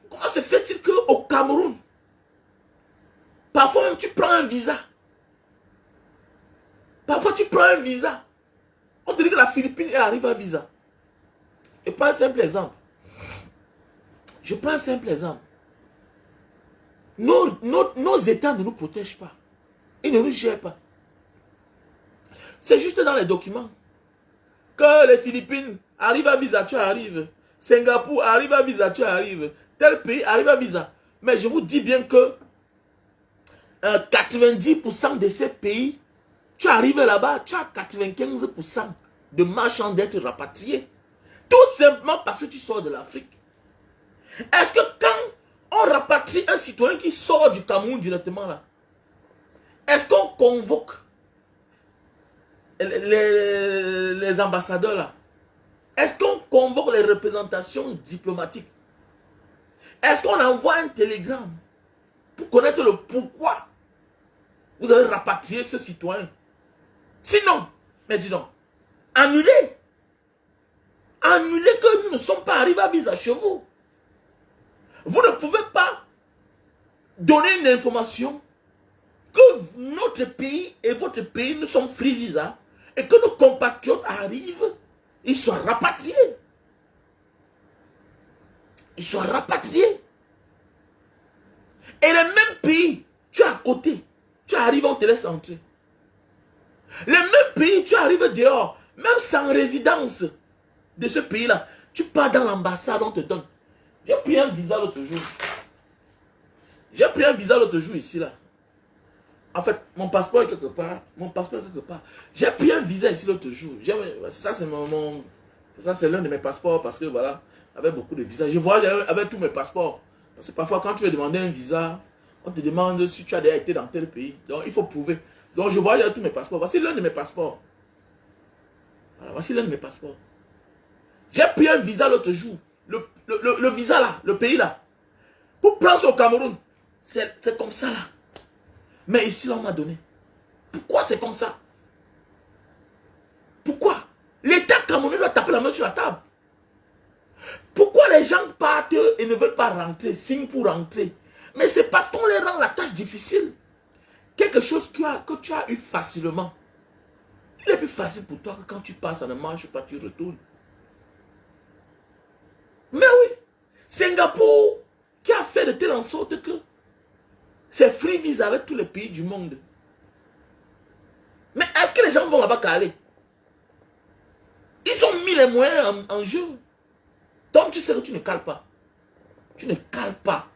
comment se fait-il que au Cameroun, parfois même tu prends un visa. Parfois tu prends un visa. On te dit que la Philippine arrive à un visa. Je prends un simple exemple. Je prends un simple exemple. Nos États ne nous protègent pas. Ils ne nous gèrent pas. C'est juste dans les documents. Que les Philippines arrivent à visa, tu arrives. Singapour arrive à visa, tu arrives. Tel pays arrive à visa. Mais je vous dis bien que 90% de ces pays, tu arrives là-bas, tu as 95% de marchands d'être rapatriés. Tout simplement parce que tu sors de l'Afrique. Est-ce que quand on rapatrie un citoyen qui sort du Cameroun directement là, est-ce qu'on convoque les ambassadeurs là? Est-ce qu'on convoque les représentations diplomatiques? Est-ce qu'on envoie un télégramme pour connaître le pourquoi vous avez rapatrié ce citoyen? Sinon, mais dis donc, annulez. Annulez que nous ne sommes pas arrivés à visa chez vous. Vous ne pouvez pas donner une information que notre pays et votre pays ne sont free visa et que nos compatriotes arrivent, ils sont rapatriés. Ils sont rapatriés. Et le même pays, tu es à côté, tu arrives, on te laisse entrer. Le même pays, tu arrives dehors, même sans résidence de ce pays-là, tu pars dans l'ambassade, on te donne. J'ai pris un visa l'autre jour. J'ai pris un visa l'autre jour ici, là. En fait, mon passeport est quelque part. Mon passeport est quelque part. J'ai pris un visa ici l'autre jour. Ça, c'est l'un de mes passeports parce que, voilà, avec beaucoup de visas. Je voyage avec tous mes passeports. Parce que parfois, quand tu veux demander un visa, on te demande si tu as déjà été dans tel pays. Donc, il faut prouver. Donc, je voyage avec tous mes passeports. Voici l'un de mes passeports. Voilà, voici l'un de mes passeports. J'ai pris un visa l'autre jour. Le visa là, le pays là. Pour prendre au Cameroun. C'est comme ça là. Mais ici là, on m'a donné. Pourquoi c'est comme ça? Pourquoi? L'État camerounais doit taper la main sur la table. Pourquoi les gens partent et ne veulent pas rentrer, signent pour rentrer? Mais c'est parce qu'on les rend la tâche difficile. Quelque chose que tu as eu facilement. Il est plus facile pour toi que quand tu passes, ça ne marche pas, tu retournes. Mais oui, Singapour qui a fait de telle sorte que c'est free visa avec tous les pays du monde. Mais est-ce que les gens vont là-bas caler? Ils ont mis les moyens en jeu. Donc tu sais que tu ne cales pas. Tu ne cales pas.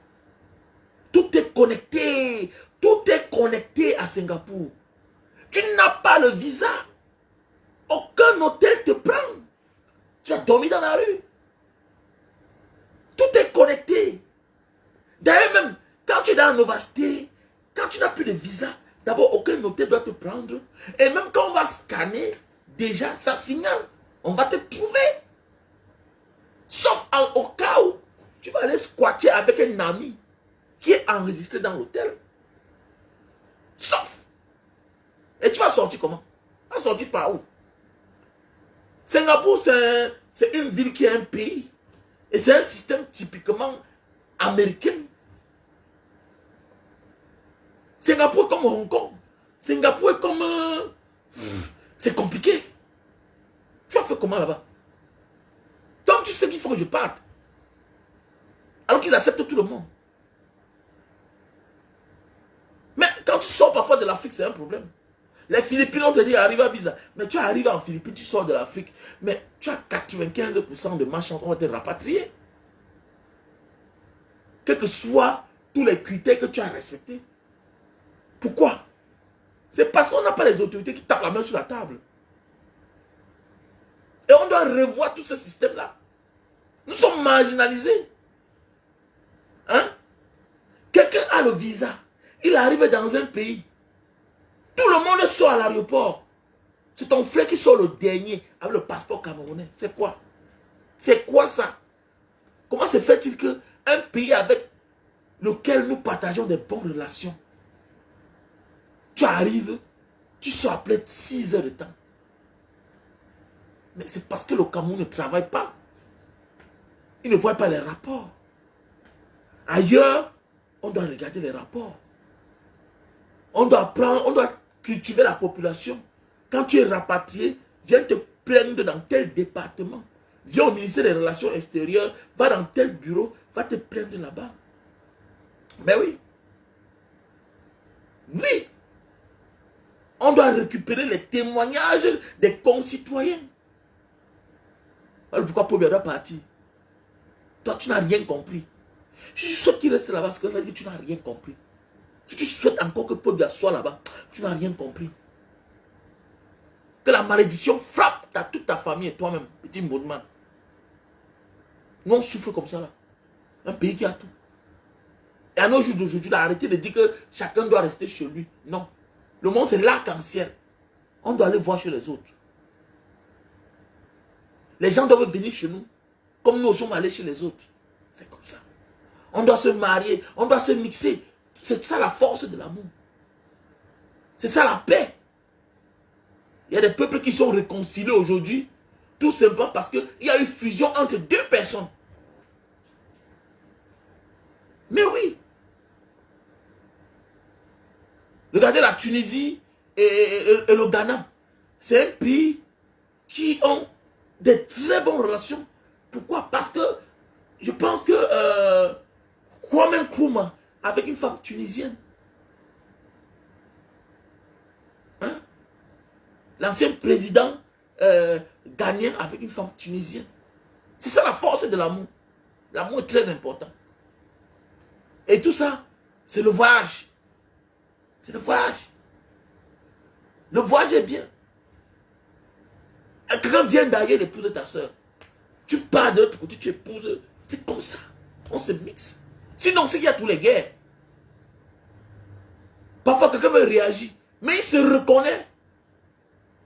Tout est connecté. Tout est connecté à Singapour. Tu n'as pas le visa. Aucun hôtel te prend. Tu as dormi dans la rue. Tout est connecté. D'ailleurs même, quand tu es dans Novasté, quand tu n'as plus de visa, d'abord aucun hôtel doit te prendre. Et même quand on va scanner, déjà ça signale. On va te trouver. Sauf au cas où tu vas aller squatter avec un ami qui est enregistré dans l'hôtel. Sauf. Et tu vas sortir comment? Tu vas sortir par où? Singapour, c'est une ville qui est un pays. Et c'est un système typiquement américain. Singapour est comme Hong Kong. Singapour est comme... c'est compliqué. Tu vas faire comment là-bas? Donc tu sais qu'il faut que je parte. Alors qu'ils acceptent tout le monde. Mais quand tu sors parfois de l'Afrique, c'est un problème. Les Philippines, on te dit arrive à visa. Mais tu arrives en Philippines, tu sors de l'Afrique. Mais tu as 95% de ma chance, on va te rapatrier. Quels que soient tous les critères que tu as respectés. Pourquoi? C'est parce qu'on n'a pas les autorités qui tapent la main sur la table. Et on doit revoir tout ce système-là. Nous sommes marginalisés. Hein? Quelqu'un a le visa. Il arrive dans un pays. Tout le monde sort à l'aéroport. C'est ton frère qui sort le dernier avec le passeport camerounais. C'est quoi? C'est quoi ça? Comment se fait-il qu'un pays avec lequel nous partageons des bonnes relations, tu arrives, tu sors après 6 heures de temps? Mais c'est parce que le Cameroun ne travaille pas. Il ne voit pas les rapports. Ailleurs, on doit regarder les rapports. On doit cultiver la population. Quand tu es rapatrié, viens te plaindre dans tel département. Viens au ministère des Relations extérieures, va dans tel bureau, va te plaindre là-bas. Mais oui. Oui. On doit récupérer les témoignages des concitoyens. Alors pourquoi Pobia doit partir? Toi, tu n'as rien compris. Je souhaite qu'il reste là-bas parce que tu n'as rien compris. Si tu souhaites encore que Pobia soit là-bas, tu n'as rien compris. Que la malédiction frappe toute ta famille et toi-même, petit Maudman. Nous, on souffre comme ça là. Un pays qui a tout. Et à nos jours d'aujourd'hui, arrêtez de dire que chacun doit rester chez lui. Non. Le monde, c'est l'arc-en-ciel. On doit aller voir chez les autres. Les gens doivent venir chez nous, comme nous sommes allés chez les autres. C'est comme ça. On doit se marier, on doit se mixer. C'est ça la force de l'amour. C'est ça la paix. Il y a des peuples qui sont réconciliés aujourd'hui. Tout simplement parce qu'il y a eu fusion entre deux personnes. Mais oui. Regardez la Tunisie et le Ghana. C'est un pays qui ont des très bonnes relations. Pourquoi? Parce que je pense que Kwame Nkrumah avec une femme tunisienne. Hein? L'ancien président ghanéen avec une femme tunisienne. C'est ça la force de l'amour. L'amour est très important. Et tout ça, c'est le voyage. C'est le voyage. Le voyage est bien. Quelqu'un vient d'ailleurs épouser ta soeur. Tu pars de l'autre côté, tu épouses. C'est comme ça. On se mixe. Sinon, c'est qu'il y a tous les guerres. Parfois, quelqu'un veut réagir. Mais il se reconnaît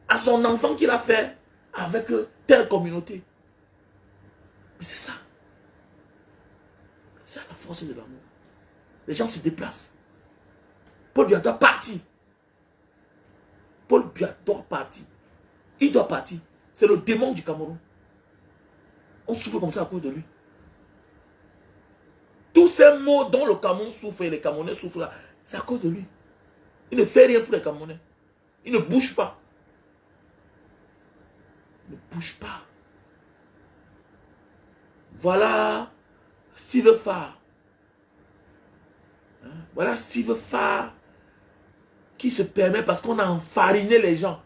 à son enfant qu'il a fait avec telle communauté. Mais c'est ça. C'est la force de l'amour. Les gens se déplacent. Paul Biya doit partir. Paul Biya doit partir. Il doit partir. C'est le démon du Cameroun. On souffre comme ça à cause de lui. Tous ces maux dont le Cameroun souffre et les Camerounais souffrent là, c'est à cause de lui. Il ne fait rien pour les Camerounais. Il ne bouge pas. Il ne bouge pas. Voilà Steve Farr. Voilà Steve Farr qui se permet parce qu'on a enfariné les gens.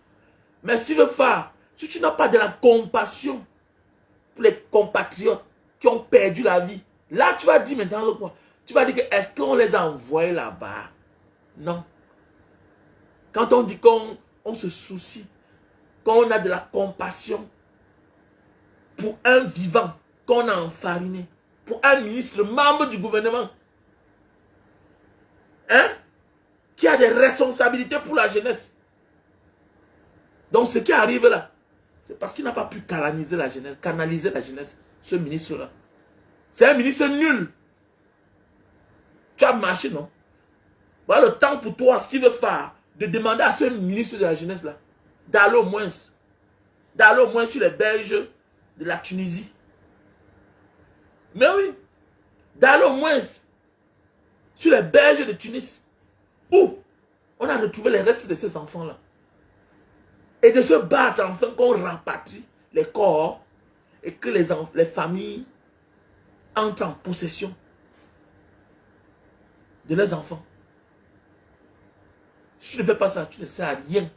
Mais Steve Farr, si tu n'as pas de la compassion pour les compatriotes qui ont perdu la vie, là tu vas dire maintenant quoi? Tu vas dire que est-ce qu'on les a envoyés là-bas? Non. Quand on dit qu'on se soucie, qu'on a de la compassion pour un vivant qu'on a enfariné, pour un ministre, membre du gouvernement, hein, qui a des responsabilités pour la jeunesse. Donc ce qui arrive là, c'est parce qu'il n'a pas pu canaliser la jeunesse, ce ministre-là. C'est un ministre nul. Tu as marché, non? Voilà le temps pour toi, Steve Farr, de demander à ce ministre de la jeunesse là, d'aller au moins sur les Belges de la Tunisie. Mais oui, d'aller au moins sur les Belges de Tunis, où on a retrouvé les restes de ces enfants-là. Et de se battre enfin qu'on rapatrie les corps et que les familles entrent en possession de leurs enfants. Si tu ne fais pas ça, tu ne sers à rien.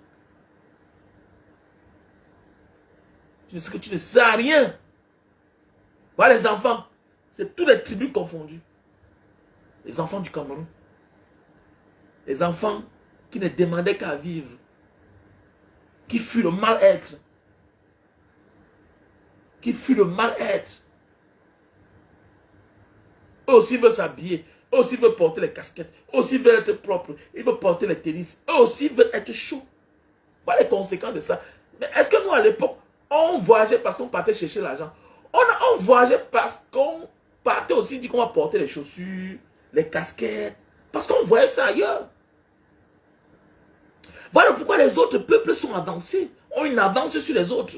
Tu ne sers à rien. Voilà les enfants. C'est tous les tribus confondues. Les enfants du Cameroun. Les enfants qui ne demandaient qu'à vivre. Qui fuient le mal-être. Qui fuient le mal-être. Eux aussi veulent s'habiller. Eux aussi veulent porter les casquettes. Eux aussi veulent être propres. Ils veulent porter les tennis. Eux aussi veulent être chauds. Voilà les conséquences de ça. Mais est-ce que nous, à l'époque, on voyageait parce qu'on partait chercher l'argent? On voyageait parce qu'on partait aussi, dit qu'on va porter les chaussures, les casquettes. Parce qu'on voyait ça ailleurs. Voilà pourquoi les autres peuples sont avancés. Ont une avance sur les autres.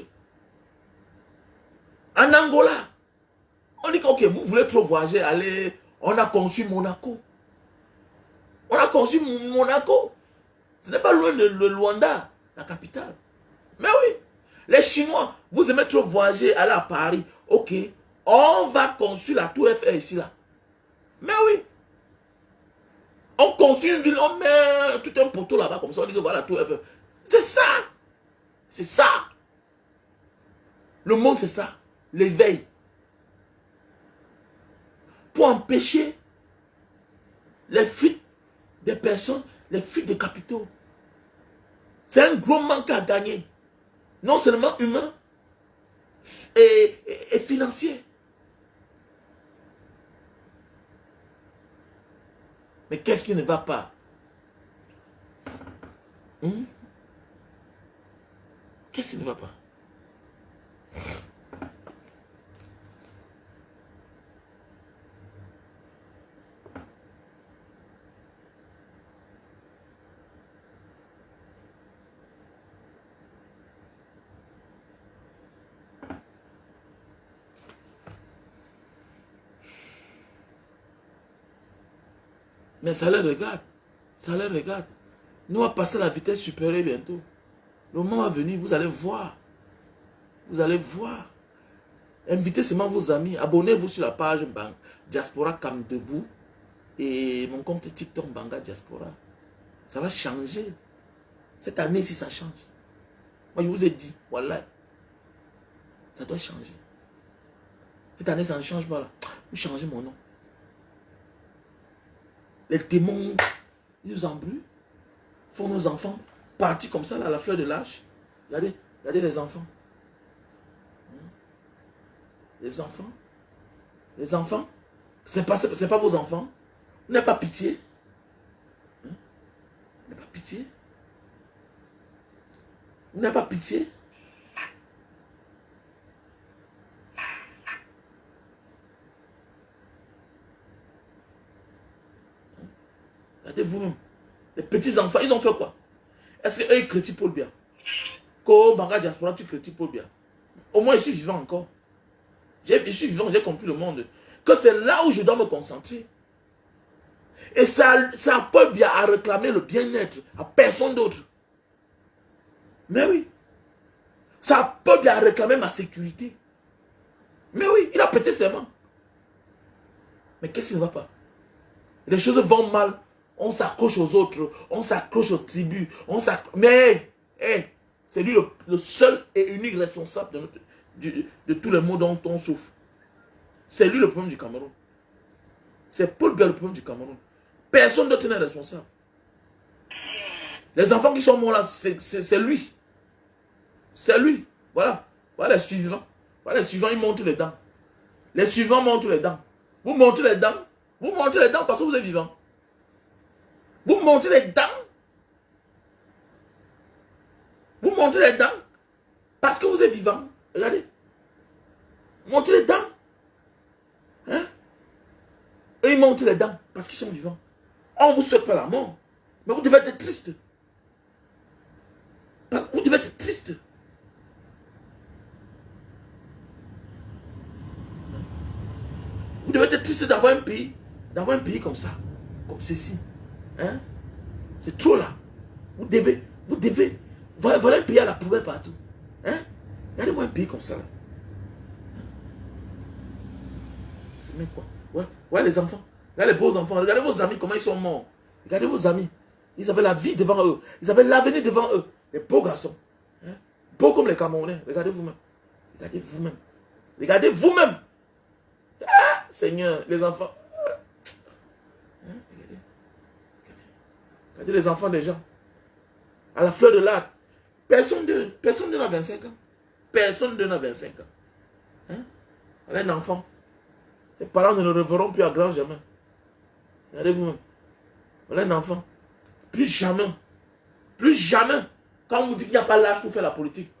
En Angola, on dit que ok, vous voulez trop voyager, allez, on a conçu Monaco. On a conçu Monaco. Ce n'est pas loin de Luanda, la capitale. Mais oui, les Chinois, vous aimez trop voyager, aller à Paris. Ok, on va construire la tour Eiffel ici, là. Mais oui. On construit une ville, on met tout un poteau là-bas, comme ça, on dit que voilà la tour Eiffel. C'est ça. C'est ça. Le monde, c'est ça. L'éveil. Pour empêcher les fuites des personnes, les fuites des capitaux. C'est un gros manque à gagner. Non seulement humain et financier. Mais qu'est-ce qui ne va pas? Qu'est-ce qui ne va pas? Mais ça les regarde. Ça les regarde. Nous allons passer à la vitesse supérieure bientôt. Le moment va venir, vous allez voir. Vous allez voir. Invitez seulement vos amis. Abonnez-vous sur la page Diaspora Cam Debout. Et mon compte TikTok Banga Diaspora. Ça va changer. Cette année, si ça change. Moi, je vous ai dit, voilà. Ça doit changer. Cette année, ça ne change pas là. Vous changez mon nom. Les démons, ils nous embrouillent. Font nos enfants partis comme ça, là, à la fleur de l'âge. Regardez, regardez les enfants. Les enfants. Les enfants. C'est pas vos enfants. Vous n'avez pas pitié. Vous n'avez pas pitié. Vous n'avez pas pitié. Regardez vous-même. Les petits enfants, ils ont fait quoi? Est-ce qu'eux, ils critiquent Paul Biya? Quand Banga Diaspora, tu critiques Paul Biya. Au moins, je suis vivant encore. Je suis vivant, j'ai compris le monde. Que c'est là où je dois me concentrer. Et ça Paul Biya à réclamer le bien-être à personne d'autre. Mais oui. Ça Paul Biya à réclamer ma sécurité. Mais oui, il a pété ses mains. Mais qu'est-ce qui ne va pas? Les choses vont mal. On s'accroche aux autres. On s'accroche aux tribus. Mais, c'est lui le seul et unique responsable de tous les maux dont on souffre. C'est lui le problème du Cameroun. C'est Paul Biya le problème du Cameroun. Personne d'autre n'est responsable. Les enfants qui sont morts là, c'est lui. C'est lui. Voilà. Voilà les suivants. Voilà les suivants, ils montrent les dents. Les suivants montrent les dents. Vous montrez les dents. Vous montrez les dents parce que vous êtes vivant. Vous montrez les dents. Vous montrez les dents parce que vous êtes vivant. Regardez. Montrez les dents. Hein? Et ils montrent les dents parce qu'ils sont vivants. On ne vous souhaite pas la mort. Mais vous devez être triste. Vous devez être triste. Vous devez être triste d'avoir un pays comme ça. Comme ceci. Hein? C'est trop là. Vous devez. Voilà un pays à la poubelle partout. Hein? Regardez-moi un pays comme ça là. C'est même quoi? Ouais, les enfants. Regardez les beaux enfants. Regardez vos amis, comment ils sont morts. Regardez vos amis. Ils avaient la vie devant eux. Ils avaient l'avenir devant eux. Les beaux garçons. Hein? Beaux comme les Camerounais. Regardez vous-même. Regardez vous-même. Regardez vous-même. Ah, Seigneur, les enfants. Hein? Regardez les enfants des gens. À la fleur de l'âge. Personne n'a 25 ans. Personne n'a 25 ans. Hein? Un enfant. Ses parents ne le reverront plus à grand jamais. Regardez vous-même. Voilà un enfant. Plus jamais. Plus jamais. Quand on vous dit qu'il n'y a pas l'âge pour faire la politique,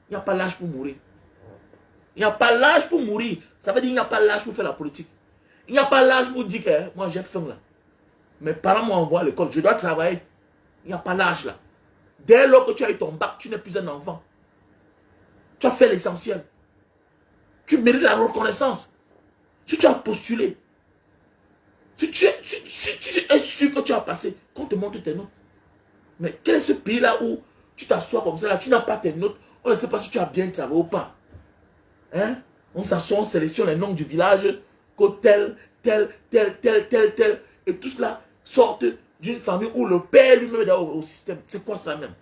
il n'y a pas l'âge pour mourir. Il n'y a pas l'âge pour mourir. Ça veut dire qu'il n'y a pas l'âge pour faire la politique. Il n'y a pas l'âge pour dire que moi j'ai faim là. Mes parents m'envoient à l'école. Je dois travailler. Il n'y a pas l'âge là. Dès lors que tu as eu ton bac, tu n'es plus un enfant. Tu as fait l'essentiel. Tu mérites la reconnaissance. Si tu as postulé, si tu es sûr que tu as passé, qu'on te montre tes notes. Mais quel est ce pays-là où tu t'assois comme ça, là, tu n'as pas tes notes, on ne sait pas si tu as bien travaillé ou pas. Hein? On s'assoit, on sélectionne les noms du village, que tel, et tout cela sortent d'une famille où le père lui-même est au système. C'est quoi ça même?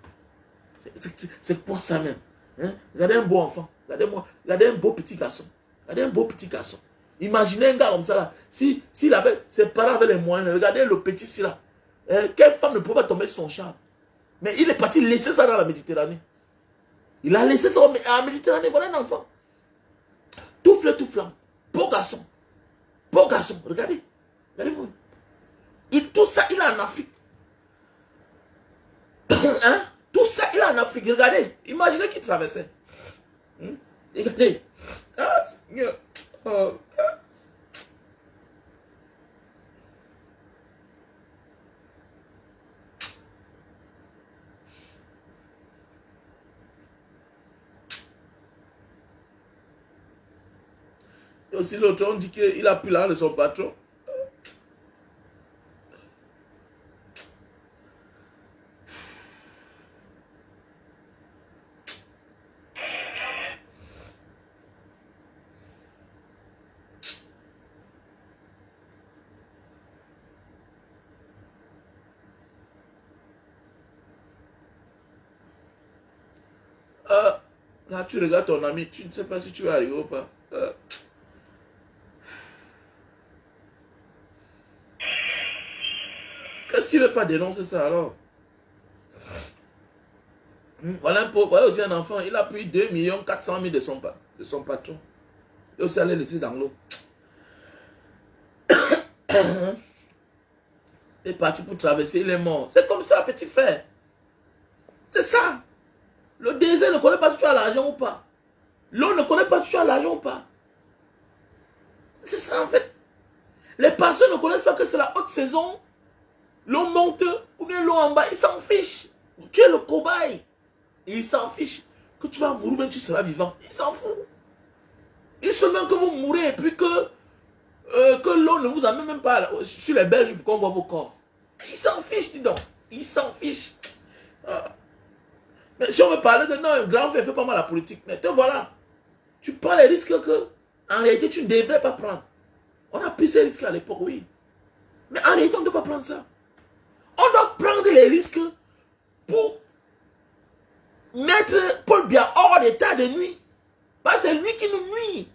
C'est quoi ça même? Hein? Regardez un beau enfant, regardez-moi, regardez un beau petit garçon, regardez un beau petit garçon. Imaginez un gars comme ça là, s'il avait, ses parents avaient les moyens, regardez le petit ici là. Quelle femme ne pouvait pas tomber sur son charme? Mais il est parti laisser ça dans la Méditerranée. Il a laissé ça à la Méditerranée, voilà un enfant. Tout fleur, tout flamme. Beau garçon. Beau garçon, regardez. Regardez-vous. Tout ça, il est en Afrique. Hein? Tout ça, il est en Afrique. Regardez. Imaginez qu'il traversait. Regardez. Ah, Seigneur. Oh. Et aussi l'autre, on dit qu'il a pris l'argent de son patron. Là, tu regardes ton ami, tu ne sais pas si tu vas arriver ou pas. Qu'est-ce que tu veux faire dénoncer ça alors? Voilà, voilà aussi un enfant, il a pris 2 400 000 de son patron. Et aussi allé laisser dans l'eau. Il est parti pour traverser, il est mort. C'est comme ça, petit frère. C'est ça. Le désert ne connaît pas si tu as l'argent ou pas. L'eau ne connaît pas si tu as l'argent ou pas. C'est ça en fait. Les personnes ne connaissent pas que c'est la haute saison. L'eau monte ou bien l'eau en bas. Ils s'en fichent. Tu es le cobaye. Ils s'en fichent. Que tu vas mourir, même tu seras vivant. Ils s'en foutent. Ils se mettent que vous mourrez et puis que l'eau ne vous amène même pas sur les berges pour qu'on voit vos corps. Ils s'en fichent, dis donc. Ils s'en fichent. Ah. Mais si on me parlait de non, un grand frère ne fait pas mal à la politique, mais te voilà. Tu prends les risques que, en réalité, tu ne devrais pas prendre. On a pris ces risques à l'époque, oui. Mais en réalité, on ne doit pas prendre ça. On doit prendre les risques pour mettre Paul Biya hors d'état de nuit. Parce que c'est lui qui nous nuit.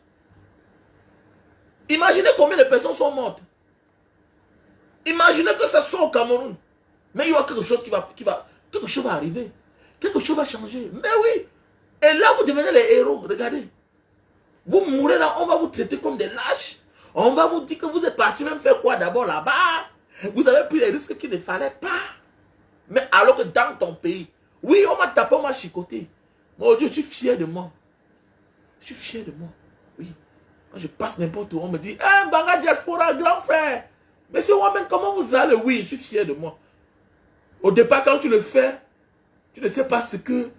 Imaginez combien de personnes sont mortes. Imaginez que ça soit au Cameroun. Mais il y a quelque chose quelque chose va arriver. Quelque chose va changer. Mais oui. Et là, vous devenez les héros. Regardez. Vous mourrez là, on va vous traiter comme des lâches. On va vous dire que vous êtes parti même faire quoi d'abord là-bas. Vous avez pris les risques qu'il ne fallait pas. Mais alors que dans ton pays, oui, on m'a tapé, on m'a chicoté. Mon Dieu, je suis fier de moi. Je suis fier de moi. Oui. Quand je passe n'importe où, on me dit, hein, Banga Diaspora, grand frère. Monsieur Wamen, comment vous allez? Oui, je suis fier de moi. Au départ, quand tu le fais, tu ne sais pas ce que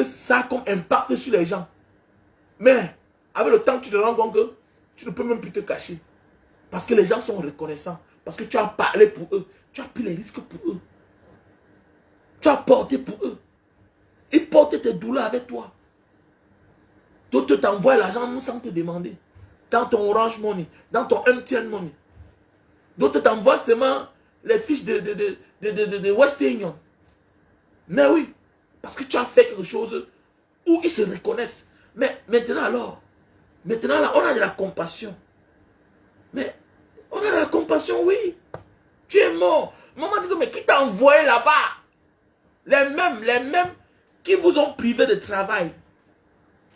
ça a comme impact sur les gens. Mais, avec le temps, tu te rends compte que tu ne peux même plus te cacher. Parce que les gens sont reconnaissants. Parce que tu as parlé pour eux. Tu as pris les risques pour eux. Tu as porté pour eux. Ils portent tes douleurs avec toi. D'autres t'envoient l'argent sans te demander. Dans ton Orange Money, dans ton MTN Money. D'autres t'envoient seulement les fiches de West Union. Mais oui, parce que tu as fait quelque chose où ils se reconnaissent. Mais maintenant alors, maintenant là, on a de la compassion. Mais on a de la compassion, oui. Tu es mort. Maman dit que, mais qui t'a envoyé là-bas? Les mêmes qui vous ont privé de travail.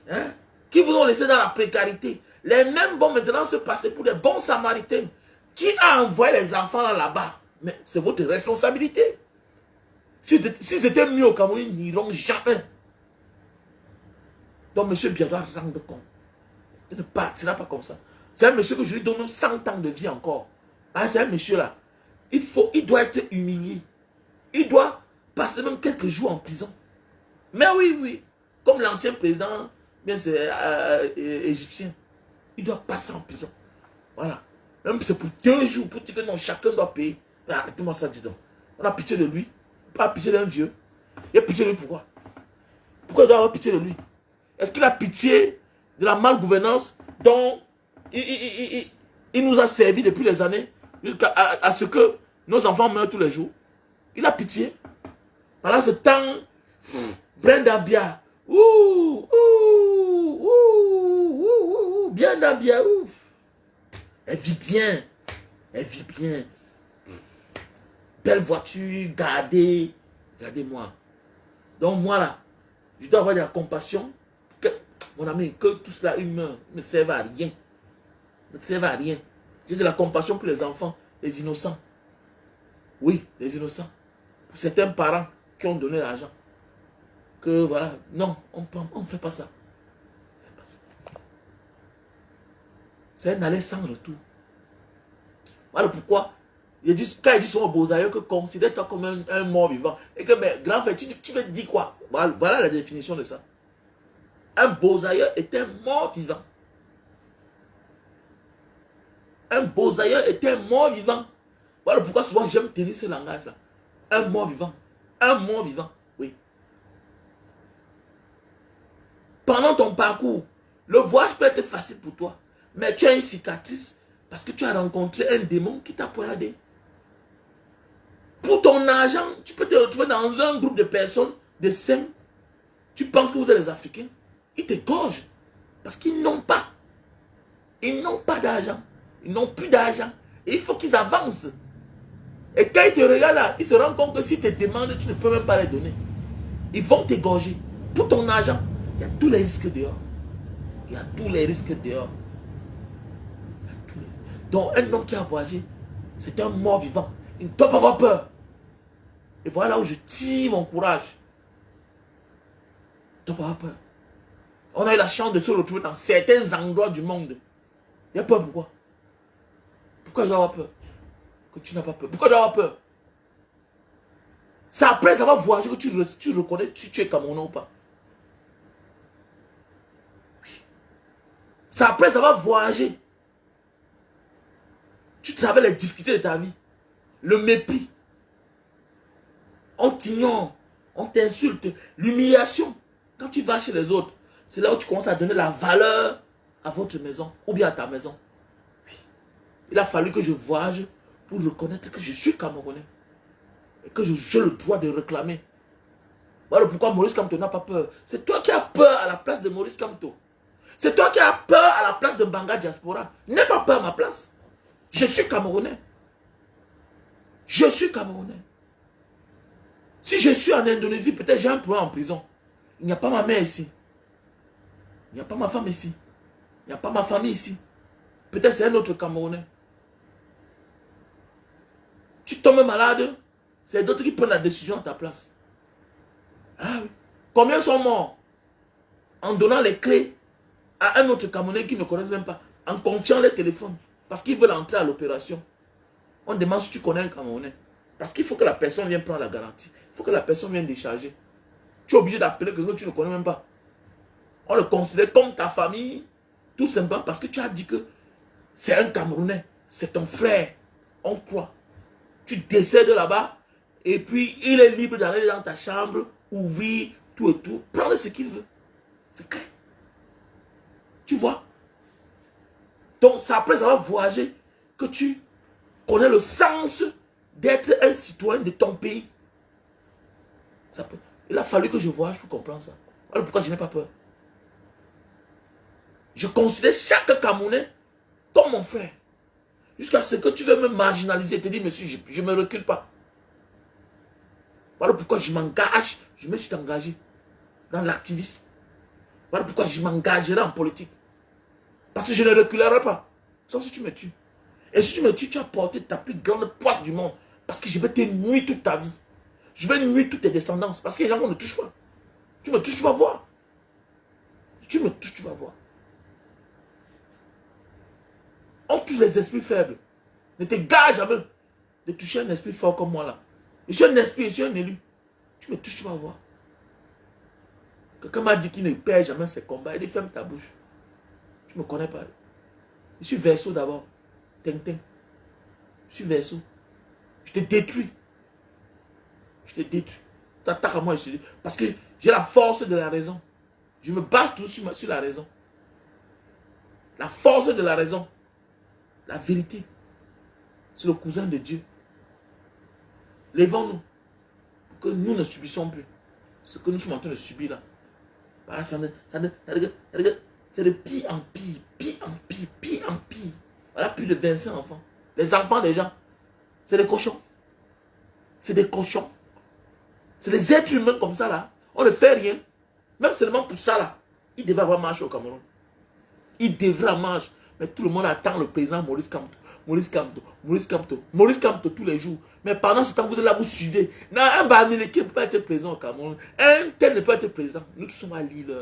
Hein? Qui vous ont laissé dans la précarité. Les mêmes vont maintenant se passer pour des bons samaritains. Qui a envoyé les enfants là-bas? Mais c'est votre responsabilité. S'ils étaient mieux au Cameroun, ils n'iront jamais. Donc, monsieur Biya doit rendre compte. Il ne partira pas comme ça. C'est un monsieur que je lui donne 100 ans de vie encore. Ah, c'est un monsieur là. Il doit être humilié. Il doit passer même quelques jours en prison. Mais oui, oui. Comme l'ancien président, bien c'est égyptien. Il doit passer en prison. Voilà. Même si c'est pour 2 jours, pour dire que non, chacun doit payer. Mais arrêtez-moi ça, dis donc. On a pitié de lui. Pas pitié d'un vieux. Il a pitié de lui, pourquoi? Pourquoi il doit avoir pitié de lui? Est-ce qu'il a pitié de la malgouvernance dont il nous a servi depuis des années jusqu'à ce que nos enfants meurent tous les jours? Il a pitié. Pendant ce temps, Brenda Biya, Brenda Biya, elle vit bien. Elle vit bien. Belle voiture, gardée. Regardez-moi. Donc moi là, je dois avoir de la compassion. Que, mon ami, que tout cela humain ne serve à rien. Ne serve à rien. J'ai de la compassion pour les enfants, les innocents. Oui, les innocents. Pour certains parents qui ont donné l'argent. Que voilà, non, on ne fait pas ça. On fait pas ça. C'est un aller sans retour. Voilà pourquoi, quand ils disent souvent aux Bozaïeux que considère-toi comme un mort vivant. Et que, mais grand frère, tu veux dire quoi? Voilà la définition de ça. Un Bozaïeux est un mort vivant. Un Bozaïeux est un mort vivant. Voilà pourquoi souvent j'aime tenir ce langage-là. Un mort vivant. Un mort vivant, oui. Pendant ton parcours, le voyage peut être facile pour toi. Mais tu as une cicatrice parce que tu as rencontré un démon qui t'a poignardé. Pour ton argent, tu peux te retrouver dans un groupe de personnes, de 5. Tu penses que vous êtes les Africains. Ils t'égorgent. Parce qu'ils n'ont pas. Ils n'ont pas d'argent. Ils n'ont plus d'argent. Et il faut qu'ils avancent. Et quand ils te regardent là, ils se rendent compte que si tu te demandes, tu ne peux même pas les donner. Ils vont t'égorger. Pour ton argent, il y a tous les risques dehors. Il y a tous les risques dehors. Donc un homme qui a voyagé, c'est un mort vivant. Il ne doit pas avoir peur. Et voilà où je tire mon courage. Il ne doit pas avoir peur. On a eu la chance de se retrouver dans certains endroits du monde. Il y a peur pourquoi? Pourquoi je dois avoir peur? Que tu n'as pas peur. Pourquoi je dois avoir peur? C'est après avoir voyagé que tu reconnais si tu es Camerounais ou pas. Oui. C'est après avoir voyagé. Tu savais les difficultés de ta vie. Le mépris. On t'ignore. On t'insulte. L'humiliation. Quand tu vas chez les autres, c'est là où tu commences à donner la valeur à votre maison ou bien à ta maison. Oui. Il a fallu que je voyage pour reconnaître que je suis Camerounais. Et que j'ai le droit de réclamer. Voilà pourquoi Maurice Kamto n'a pas peur. C'est toi qui as peur à la place de Maurice Kamto. C'est toi qui as peur à la place de Mbanga Diaspora. N'aie pas peur à ma place. Je suis Camerounais. Je suis Camerounais. Si je suis en Indonésie, peut-être j'ai un problème en prison. Il n'y a pas ma mère ici. Il n'y a pas ma femme ici. Il n'y a pas ma famille ici. Peut-être c'est un autre Camerounais. Tu tombes malade, c'est d'autres qui prennent la décision à ta place. Ah oui. Combien sont morts en donnant les clés à un autre Camerounais qui ne connaissent même pas, en confiant les téléphones, parce qu'ils veulent entrer à l'opération. On demande si tu connais un Camerounais. Parce qu'il faut que la personne vienne prendre la garantie. Il faut que la personne vienne décharger. Tu es obligé d'appeler quelqu'un que tu ne connais même pas. On le considère comme ta famille, tout simplement parce que tu as dit que c'est un Camerounais, c'est ton frère. On croit. Tu décèdes là-bas, et puis il est libre d'aller dans ta chambre, ouvrir tout et tout, prendre ce qu'il veut. C'est clair. Tu vois? Donc c'est après avoir voyagé que tu connais le sens d'être un citoyen de ton pays. Il a fallu que je voyage pour comprendre ça. Voilà pourquoi je n'ai pas peur. Je considère chaque Camerounais comme mon frère. Jusqu'à ce que tu veux me marginaliser et te dire, monsieur, je ne me recule pas. Voilà pourquoi je m'engage, je me suis engagé dans l'activisme. Voilà pourquoi je m'engagerai en politique. Parce que je ne reculerai pas. Sauf si tu me tues. Et si tu me tues, tu as porté ta plus grande poisse du monde. Parce que je vais te nuire toute ta vie. Je vais nuire toutes tes descendants. Parce que les gens ne touchent pas. Tu me touches, tu vas voir. Si tu me touches, tu vas voir. On touche les esprits faibles. Ne te gage jamais de toucher un esprit fort comme moi là. Je suis un esprit, je suis un élu. Tu me touches, tu vas voir. Quelqu'un m'a dit qu'il ne perd jamais ses combats. Il dit, ferme ta bouche. Tu ne me connais pas. Je suis Verseau d'abord. Tintin. Je suis Verseau. Je te détruis. Je te détruis. Tu attaques à moi, je te dis. Parce que j'ai la force de la raison. Je me base tout sur la raison. La force de la raison. La vérité. C'est le cousin de Dieu. Lèvons-nous. Pour que nous ne subissons plus. Ce que nous sommes en train de subir là. C'est de pire en pire. Pire en pire. Pire en pire. Voilà plus de 25 enfants. Les enfants des gens. C'est des cochons. C'est des cochons. C'est des êtres humains comme ça là. On ne fait rien. Même seulement pour ça là. Il devrait avoir marche au Cameroun. Il devrait avoir marche. Mais tout le monde attend le président Maurice Kamto. Maurice Kamto. Maurice Kamto. Maurice Kamto tous les jours. Mais pendant ce temps, vous êtes là, vous suivez. Non, un Bamileke ne peut pas être président au Cameroun. Un tel ne peut pas être président. Nous tous sommes à Lille.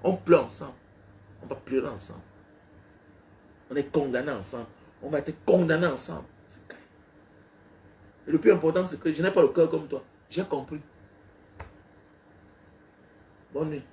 On pleure ensemble. On va pleurer ensemble. On est condamnés ensemble. On va être condamnés ensemble. C'est clair. Et le plus important, c'est que je n'ai pas le cœur comme toi. J'ai compris. Bonne nuit.